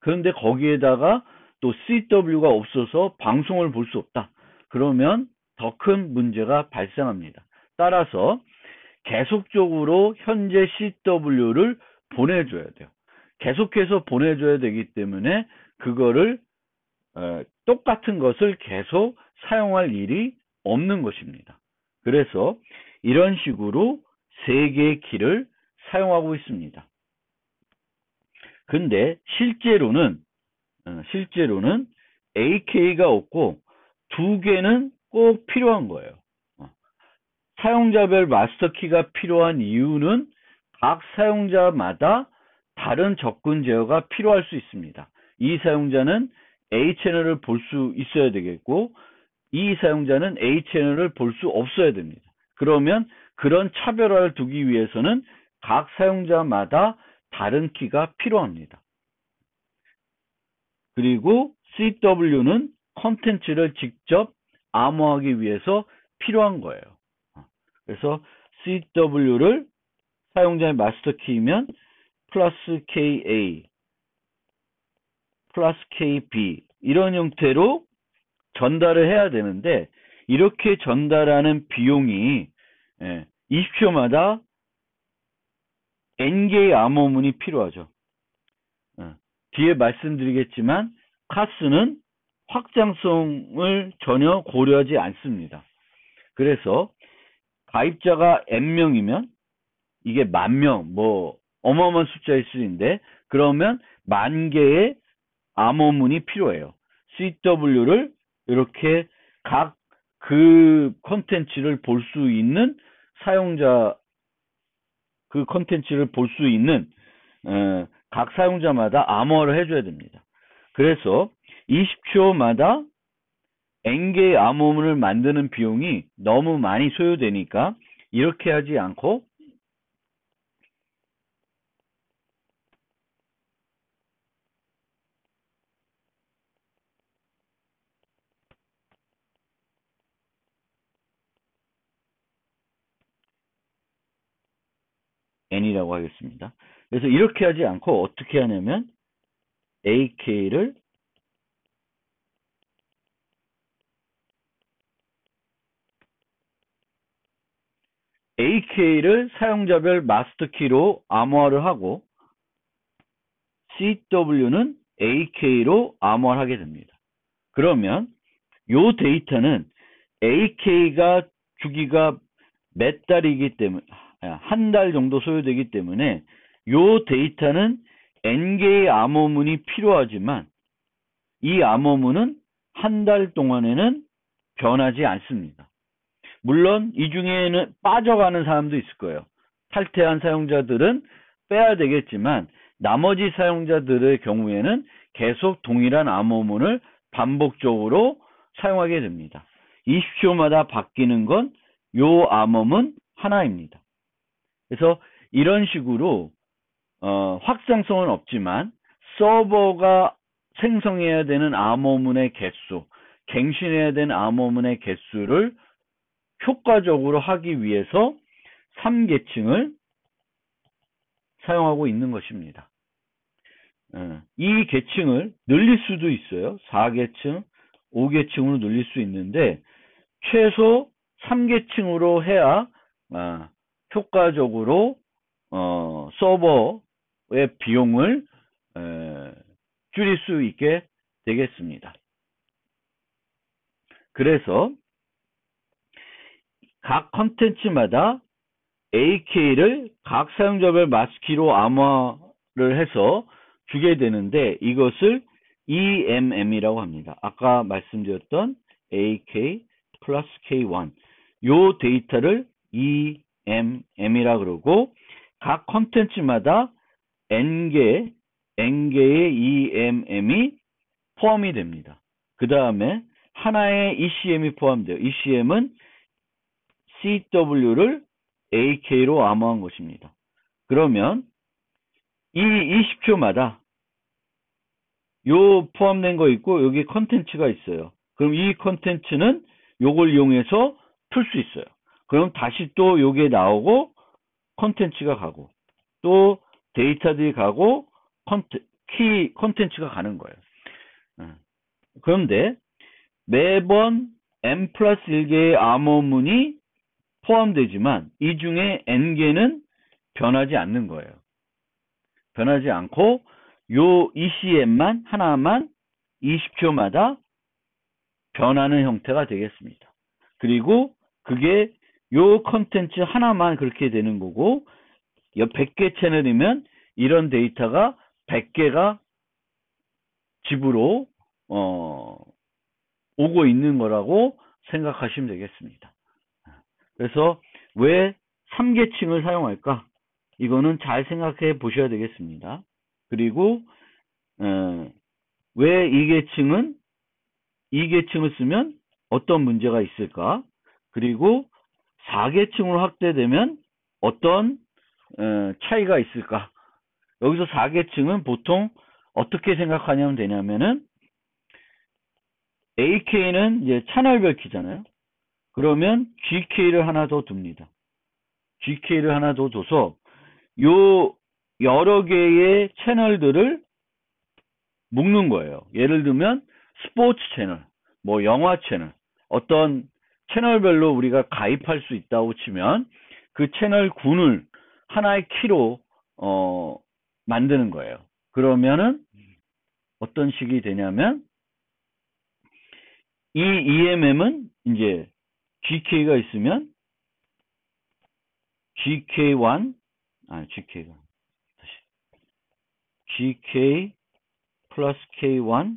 그런데 거기에다가 또 CW가 없어서 방송을 볼 수 없다. 그러면 더 큰 문제가 발생합니다. 따라서 계속적으로 현재 CW를 보내줘야 돼요. 계속해서 보내줘야 되기 때문에 그거를 똑같은 것을 계속 사용할 일이 없는 것입니다. 그래서 이런 식으로 3개의 키를 사용하고 있습니다. 근데 실제로는 AK가 없고 2개는 꼭 필요한 거예요. 사용자별 마스터키가 필요한 이유는 각 사용자마다 다른 접근 제어가 필요할 수 있습니다. 이 사용자는 A 채널을 볼 수 있어야 되겠고 이 사용자는 A 채널을 볼 수 없어야 됩니다. 그러면 그런 차별화를 두기 위해서는 각 사용자마다 다른 키가 필요합니다. 그리고 CW는 컨텐츠를 직접 암호하기 위해서 필요한 거예요. 그래서 CW를 사용자의 마스터 키이면 플러스 KA, 플러스 KB 이런 형태로 전달을 해야 되는데 이렇게 전달하는 비용이 20초마다 N개의 암호문이 필요하죠. 뒤에 말씀드리겠지만 카스는 확장성을 전혀 고려하지 않습니다. 그래서 가입자가 N명이면 이게 10,000명, 어마어마한 숫자일 수 있는데 그러면 10,000개의 암호문이 필요해요. CW를 이렇게 각 그 컨텐츠를 볼 수 있는 사용자 그 컨텐츠를 볼 수 있는 각 사용자마다 암호화를 해줘야 됩니다. 그래서 20초마다 N개의 암호문을 만드는 비용이 너무 많이 소요되니까 이렇게 하지 않고 N이라고 하겠습니다. 그래서 이렇게 하지 않고 어떻게 하냐면 AK를 사용자별 마스터키로 암호화를 하고 CW는 AK로 암호화를 하게 됩니다. 그러면 요 데이터는 AK가 주기가 몇 달이기 때문에 한 달 정도 소요되기 때문에 요 데이터는 N개의 암호문이 필요하지만 이 암호문은 한 달 동안에는 변하지 않습니다. 물론 이 중에는 빠져가는 사람도 있을 거예요. 탈퇴한 사용자들은 빼야 되겠지만 나머지 사용자들의 경우에는 계속 동일한 암호문을 반복적으로 사용하게 됩니다. 20초마다 바뀌는 건 요 암호문 하나입니다. 그래서 이런 식으로 확장성은 없지만 서버가 생성해야 되는 암호문의 개수, 갱신해야 되는 암호문의 개수를 효과적으로 하기 위해서 3계층을 사용하고 있는 것입니다. 이 계층을 늘릴 수도 있어요. 4계층, 5계층으로 늘릴 수 있는데 최소 3계층으로 해야 효과적으로 서버의 비용을 줄일 수 있게 되겠습니다. 그래서 각 컨텐츠마다 AK를 각 사용자별 마스키로 암호화를 해서 주게 되는데 이것을 EMM이라고 합니다. 아까 말씀드렸던 AK 플러스 K1 요 데이터를 EMM이라 그러고 각 컨텐츠마다 N개의 EMM이 포함이 됩니다. 그 다음에 하나의 ECM이 포함돼요. ECM은 CW를 AK로 암호한 것입니다. 그러면 이 20초마다 요 포함된 거 있고 여기 컨텐츠가 있어요. 그럼 이 컨텐츠는 요걸 이용해서 풀 수 있어요. 그럼 다시 또 요게 나오고 컨텐츠가 가고 또 데이터들이 가고 키 컨텐츠가 가는 거예요. 그런데 매번 n 플러스 1개의 암호문이 포함되지만 이 중에 n개는 변하지 않는 거예요. 변하지 않고 요 ECM만 하나만 20초마다 변하는 형태가 되겠습니다. 그리고 그게 요 컨텐츠 하나만 그렇게 되는 거고 100개 채널이면 이런 데이터가 100개가 집으로 오고 있는 거라고 생각하시면 되겠습니다. 그래서 왜 3계층을 사용할까? 이거는 잘 생각해 보셔야 되겠습니다. 그리고 왜 2계층을 쓰면 어떤 문제가 있을까? 그리고 4계층으로 확대되면 어떤 차이가 있을까? 여기서 4계층은 보통 어떻게 생각하냐면 되냐면은 AK는 이제 채널별 키잖아요. 그러면 GK를 하나 더 둡니다. GK를 하나 더 둬서 요 여러 개의 채널들을 묶는 거예요. 예를 들면 스포츠 채널, 뭐 영화 채널, 어떤 채널별로 우리가 가입할 수 있다고 치면 그 채널 군을 하나의 키로 만드는 거예요. 그러면은 어떤 식이 되냐면 이 EMM은 이제 GK가 있으면 GK1 GK 플러스 K1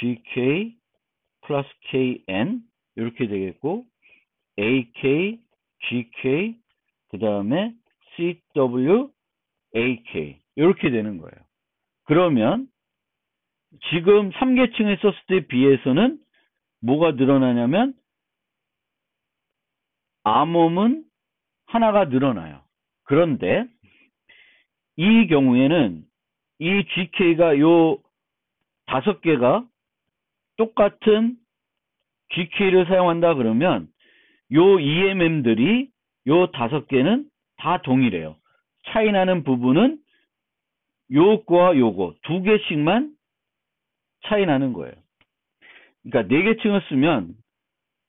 GK 플러스 KN 이렇게 되겠고 AK GK 그 다음에 CW AK 이렇게 되는 거예요. 그러면 지금 3계층에 썼을 때 비해서는 뭐가 늘어나냐면 암호문 하나가 늘어나요. 그런데 이 경우에는 이 GK가 요 5개가 똑같은 GK를 사용한다 그러면 요 EMM들이 요 5개는 다 동일해요. 차이 나는 부분은 요거와 요거 2개씩만 차이 나는 거예요. 그러니까 4계층을 쓰면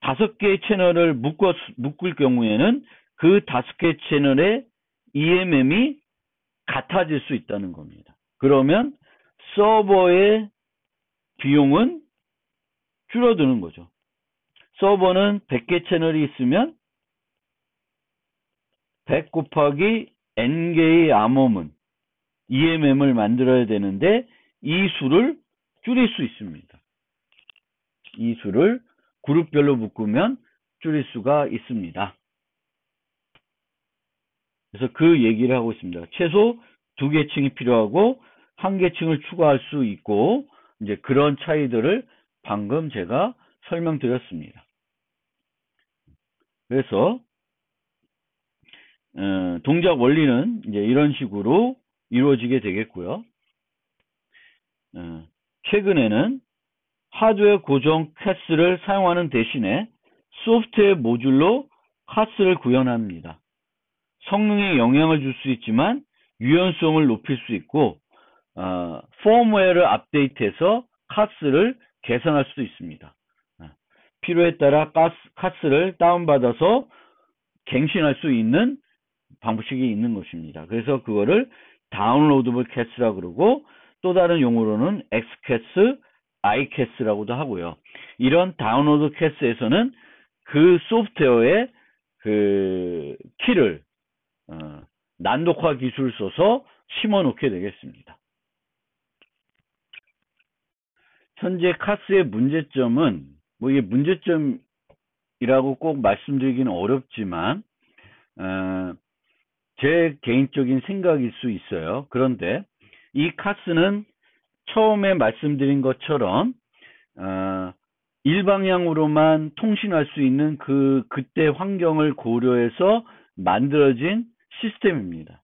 5개의 채널을 묶을 경우에는 그 5개 채널의 EMM이 같아질 수 있다는 겁니다. 그러면 서버의 비용은 줄어드는 거죠. 서버는 100개 채널이 있으면 100 곱하기 n개의 암호문 EMM을 만들어야 되는데 이 수를 줄일 수 있습니다. 이 수를 그룹별로 묶으면 줄일 수가 있습니다. 그래서 그 얘기를 하고 있습니다. 최소 2개 층이 필요하고 1개 층을 추가할 수 있고 이제 그런 차이들을 방금 제가 설명드렸습니다. 그래서 동작 원리는 이제 이런 식으로 이루어지게 되겠고요. 최근에는 하드웨어 고정 카스를 사용하는 대신에 소프트웨어 모듈로 카스를 구현합니다. 성능에 영향을 줄 수 있지만 유연성을 높일 수 있고 펌웨어를 업데이트해서 카스를 개선할 수도 있습니다. 필요에 따라 카스를 다운받아서 갱신할 수 있는 방식이 있는 것입니다. 그래서 그거를 다운로드블 캐스라고 그러고 또 다른 용어로는 X캐스, I캐스라고도 하고요. 이런 다운로드 캐스에서는 그 소프트웨어의 그 키를 난독화 기술을 써서 심어 놓게 되겠습니다. 현재 카스의 문제점은 뭐 이게 문제점이라고 꼭 말씀드리기는 어렵지만 제 개인적인 생각일 수 있어요. 그런데 이 카스는 처음에 말씀드린 것처럼 일방향으로만 통신할 수 있는 그때 환경을 고려해서 만들어진 시스템입니다.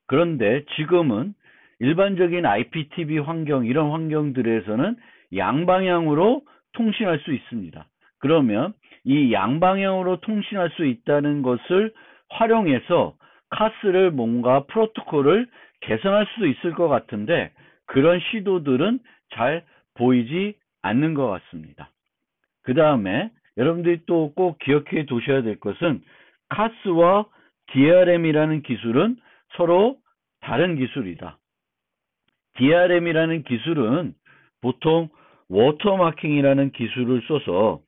그런데 지금은 일반적인 IPTV 환경, 이런 환경들에서는 양방향으로 통신할 수 있습니다. 그러면 이 양방향으로 통신할 수 있다는 것을 활용해서 카스를 뭔가 프로토콜을 개선할 수도 있을 것 같은데 그런 시도들은 잘 보이지 않는 것 같습니다. 그 다음에 여러분들이 또 꼭 기억해 두셔야 될 것은 카스와 DRM이라는 기술은 서로 다른 기술이다. DRM이라는 기술은 보통 워터마킹이라는 기술을 써서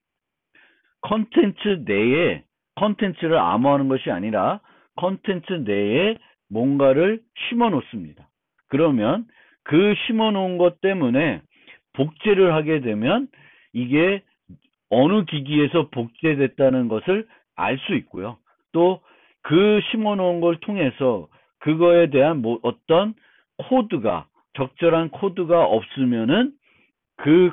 컨텐츠 내에 컨텐츠를 암호하는 것이 아니라 컨텐츠 내에 뭔가를 심어 놓습니다. 그러면 그 심어 놓은 것 때문에 복제를 하게 되면 이게 어느 기기에서 복제됐다는 것을 알 수 있고요. 또 그 심어 놓은 걸 통해서 그거에 대한 뭐 어떤 코드가 적절한 코드가 없으면은 그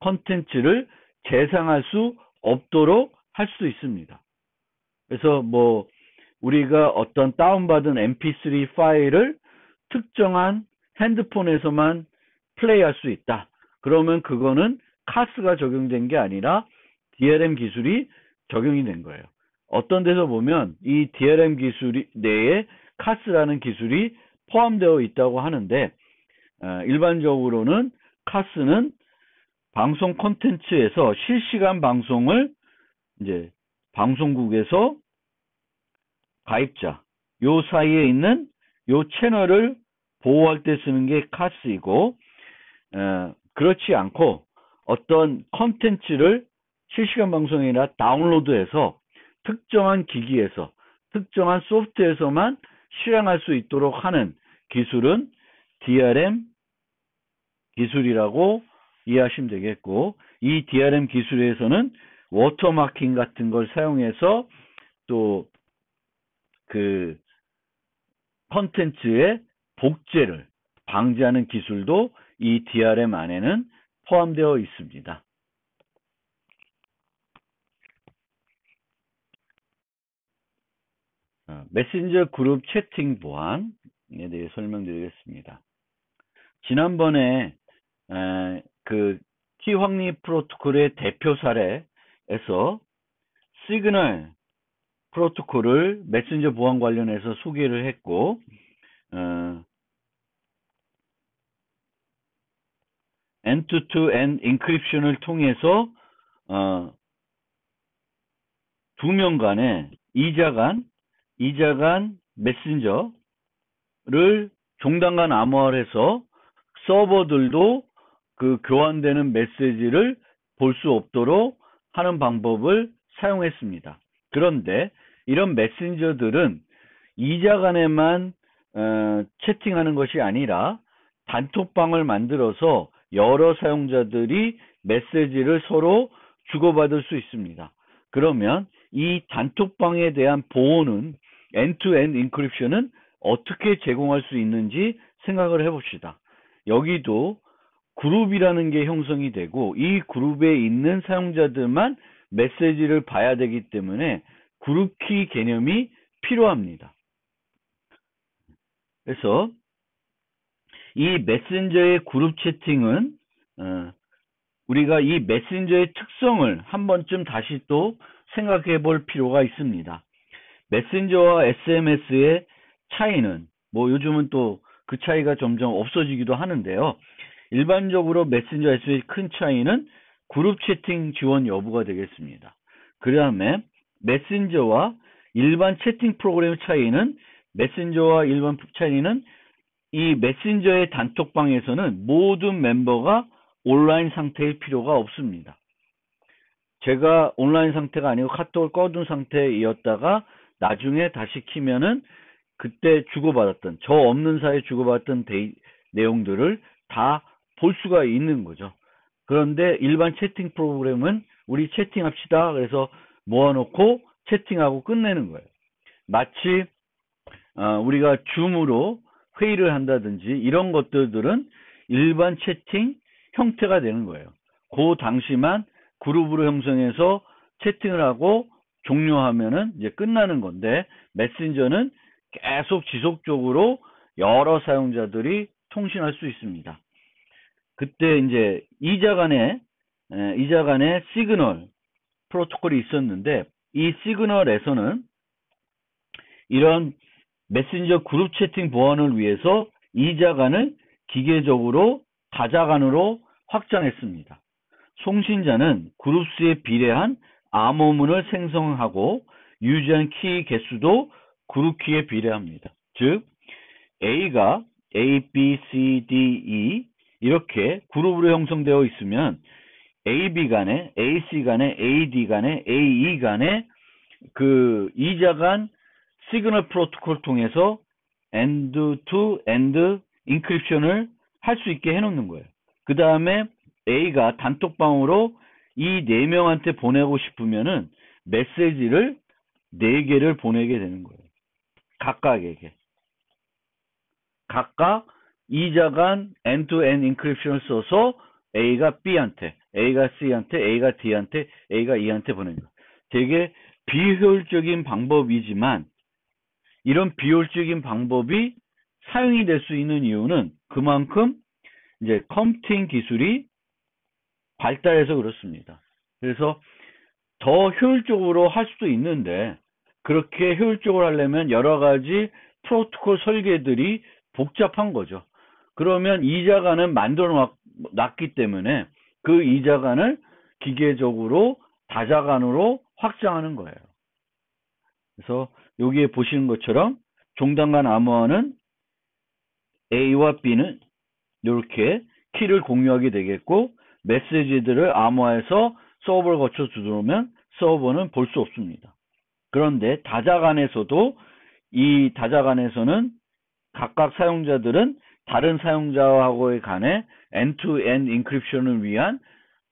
컨텐츠를 재생할 수 없도록 할 수 있습니다. 그래서 뭐 우리가 어떤 다운받은 mp3 파일을 특정한 핸드폰에서만 플레이할 수 있다. 그러면 그거는 카스가 적용된 게 아니라 DRM 기술이 적용이 된 거예요. 어떤 데서 보면 이 DRM 기술이 내에 카스라는 기술이 포함되어 있다고 하는데 일반적으로는 카스는 방송 콘텐츠에서 실시간 방송을 이제 방송국에서 가입자 요 사이에 있는 요 채널을 보호할 때 쓰는 게 카스이고 그렇지 않고 어떤 콘텐츠를 실시간 방송이 아니라 다운로드해서 특정한 기기에서 특정한 소프트에서만 실행할 수 있도록 하는 기술은 DRM 기술이라고 이해하시면 되겠고 이 DRM 기술에서는 워터마킹 같은 걸 사용해서 또 그 컨텐츠의 복제를 방지하는 기술도 이 DRM 안에는 포함되어 있습니다. 메신저 그룹 채팅 보안에 대해 설명드리겠습니다. 지난번에 그 키 확립 프로토콜의 대표 사례에서 시그널 프로토콜을 메신저 보안 관련해서 소개를 했고 end-to-end 인크립션을 통해서 두 명 간의 이자 간 메신저를 종단 간 암호화를 해서 서버들도 그 교환되는 메시지를 볼 수 없도록 하는 방법을 사용했습니다. 그런데 이런 메신저들은 이자 간에만 채팅하는 것이 아니라 단톡방을 만들어서 여러 사용자들이 메시지를 서로 주고받을 수 있습니다. 그러면 이 단톡방에 대한 보호는 end-to-end 인크립션은 어떻게 제공할 수 있는지 생각을 해봅시다. 여기도 그룹이라는 게 형성이 되고 이 그룹에 있는 사용자들만 메시지를 봐야 되기 때문에 그룹키 개념이 필요합니다. 그래서 이 메신저의 그룹 채팅은 우리가 이 메신저의 특성을 한 번쯤 다시 또 생각해 볼 필요가 있습니다. 메신저와 SMS의 차이는 뭐 요즘은 또 그 차이가 점점 없어지기도 하는데요. 일반적으로 메신저 SMS의 큰 차이는 그룹 채팅 지원 여부가 되겠습니다. 그 다음에 메신저와 일반 채팅 프로그램의 차이는 메신저와 일반 차이는 이 메신저의 단톡방에서는 모든 멤버가 온라인 상태일 필요가 없습니다. 제가 온라인 상태가 아니고 카톡을 꺼둔 상태이었다가 나중에 다시 키면은 그때 주고받았던 저 없는 사이에 주고받았던 내용들을 다 볼 수가 있는 거죠. 그런데 일반 채팅 프로그램은 우리 채팅합시다. 그래서 모아놓고 채팅하고 끝내는 거예요. 마치 우리가 줌으로 회의를 한다든지 이런 것들은 일반 채팅 형태가 되는 거예요. 그 당시만 그룹으로 형성해서 채팅을 하고 종료하면은 이제 끝나는 건데 메신저는 계속 지속적으로 여러 사용자들이 통신할 수 있습니다. 그때 이제 이자 간의 시그널 프로토콜이 있었는데 이 시그널에서는 이런 메신저 그룹 채팅 보안을 위해서 이자 간을 기계적으로 다자 간으로 확장했습니다. 송신자는 그룹 수에 비례한 암호문을 생성하고 유지한 키 개수도 그룹 키에 비례합니다. 즉 A가 A, B, C, D, E 이렇게 그룹으로 형성되어 있으면 A, B 간에, A, C 간에, A, D 간에, A, E 간에 그 이자 간 시그널 프로토콜을 통해서 end-to-end 인크립션을 할 수 있게 해놓는 거예요. 그 다음에 A가 단톡방으로 이 4명한테 보내고 싶으면은 메시지를 4개를 보내게 되는 거예요. 각각에게. 각각 이자 간 end-to-end 인크립션을 써서 A가 B한테, A가 C한테, A가 D한테, A가 E한테 보내는 거예요. 되게 비효율적인 방법이지만 이런 비효율적인 방법이 사용이 될 수 있는 이유는 그만큼 이제 컴퓨팅 기술이 발달해서 그렇습니다. 그래서 더 효율적으로 할 수도 있는데 그렇게 효율적으로 하려면 여러 가지 프로토콜 설계들이 복잡한 거죠. 그러면 이자간은 만들어 놨기 때문에 그 이자간을 기계적으로 다자간으로 확장하는 거예요. 그래서 여기에 보시는 것처럼 종단간 암호화는 A와 B는 이렇게 키를 공유하게 되겠고 메시지들을 암호화해서 서버를 거쳐 들어오면 서버는 볼 수 없습니다. 그런데 다자간에서도 이 다자간에서는 각각 사용자들은 다른 사용자하고의 간에 end-to-end 인크립션을 위한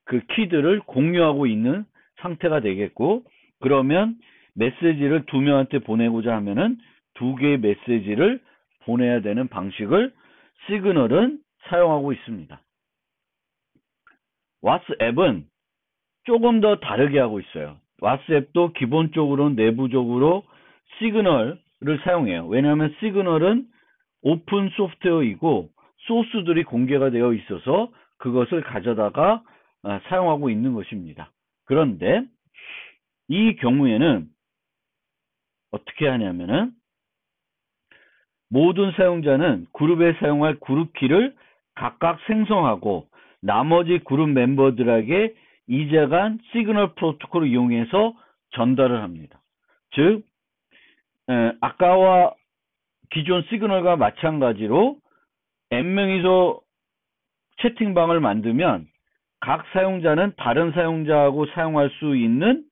그 키들을 공유하고 있는 상태가 되겠고 그러면 메시지를 2명한테 보내고자 하면은 2개의 메시지를 보내야 되는 방식을 시그널은 사용하고 있습니다. 왓츠앱은 조금 더 다르게 하고 있어요. 왓츠앱도 기본적으로 내부적으로 시그널을 사용해요. 왜냐하면 시그널은 오픈 소프트웨어이고 소스들이 공개가 되어 있어서 그것을 가져다가 사용하고 있는 것입니다. 그런데 이 경우에는 어떻게 하냐면은 모든 사용자는 그룹에 사용할 그룹 키를 각각 생성하고 나머지 그룹 멤버들에게 이자간 시그널 프로토콜을 이용해서 전달을 합니다. 즉 아까와 기존 시그널과 마찬가지로 N명이서 채팅방을 만들면 각 사용자는 다른 사용자하고 사용할 수 있는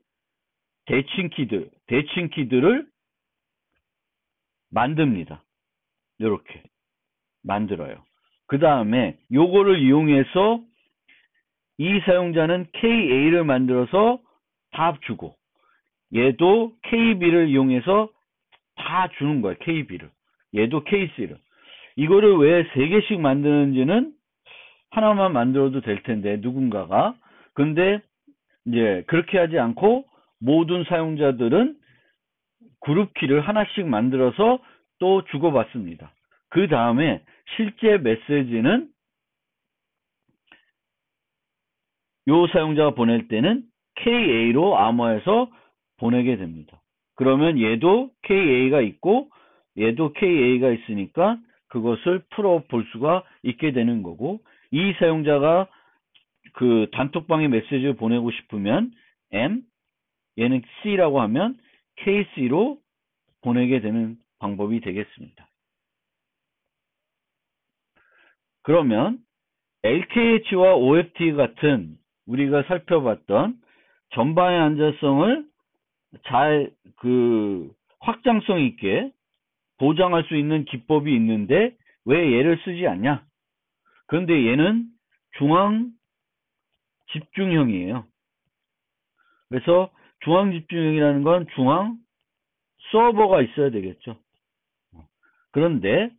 대칭키들을 만듭니다. 이렇게 만들어요. 그 다음에 요거를 이용해서 이 사용자는 KA를 만들어서 다 주고, 얘도 KB를 이용해서 다 주는 거야. KB를. 얘도 KC를. 이거를 왜 3개씩 만드는지는 하나만 만들어도 될 텐데, 누군가가. 근데 이제 그렇게 하지 않고 모든 사용자들은 그룹키를 하나씩 만들어서 또 주고받습니다. 그 다음에 실제 메시지는 요 사용자가 보낼 때는 KA로 암호해서 보내게 됩니다. 그러면 얘도 KA가 있고 얘도 KA가 있으니까 그것을 풀어볼 수가 있게 되는 거고, 이 사용자가 그 단톡방에 메시지를 보내고 싶으면 M, 얘는 C라고 하면 KC로 보내게 되는 방법이 되겠습니다. 그러면 LKH와 OFT 같은 우리가 살펴봤던 전방의 안전성을 잘 확장성 있게 보장할 수 있는 기법이 있는데 왜 얘를 쓰지 않냐? 그런데 얘는 중앙 집중형이에요. 그래서 중앙 집중형이라는 건 중앙 서버가 있어야 되겠죠. 그런데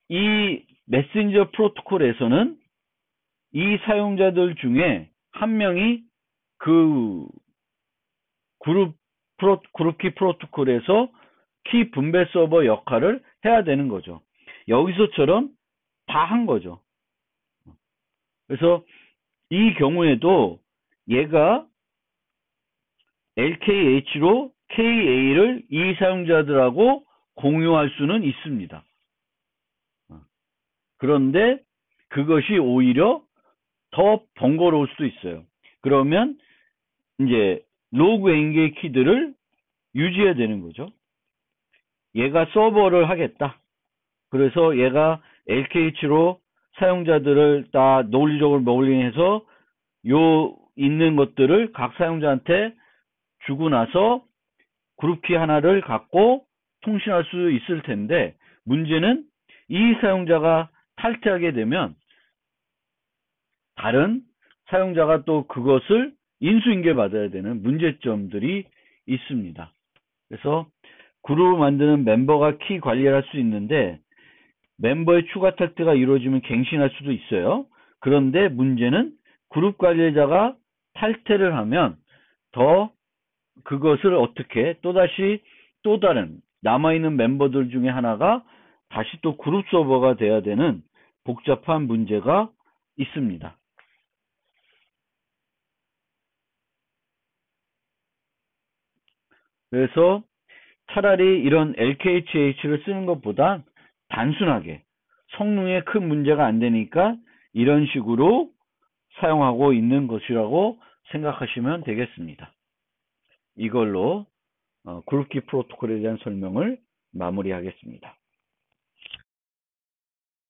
이 메신저 프로토콜에서는 이 사용자들 중에 한 명이 그 그룹키 프로토콜에서 키 분배 서버 역할을 해야 되는 거죠. 여기서처럼 다 한 거죠. 그래서 이 경우에도 얘가 LKH로 KA를 이 사용자들하고 공유할 수는 있습니다. 그런데 그것이 오히려 더 번거로울 수도 있어요. 그러면 이제 로그 N개의 키들을 유지해야 되는 거죠. 얘가 서버를 하겠다. 그래서 얘가 LKH로 사용자들을 다 논리적으로 모닝해서 요 있는 것들을 각 사용자한테 주고 나서 그룹키 하나를 갖고 통신할 수 있을 텐데, 문제는 이 사용자가 탈퇴하게 되면 다른 사용자가 또 그것을 인수인계 받아야 되는 문제점들이 있습니다. 그래서 그룹을 만드는 멤버가 키 관리를 할 수 있는데 멤버의 추가 탈퇴가 이루어지면 갱신할 수도 있어요. 그런데 문제는 그룹 관리자가 탈퇴를 하면 더 그것을 어떻게 또다시 또 다른 남아있는 멤버들 중에 하나가 다시 또 그룹 서버가 돼야 되는 복잡한 문제가 있습니다. 그래서 차라리 이런 LKHH를 쓰는 것보다 단순하게 성능에 큰 문제가 안 되니까 이런 식으로 사용하고 있는 것이라고 생각하시면 되겠습니다. 이걸로 그룹키 프로토콜에 대한 설명을 마무리하겠습니다.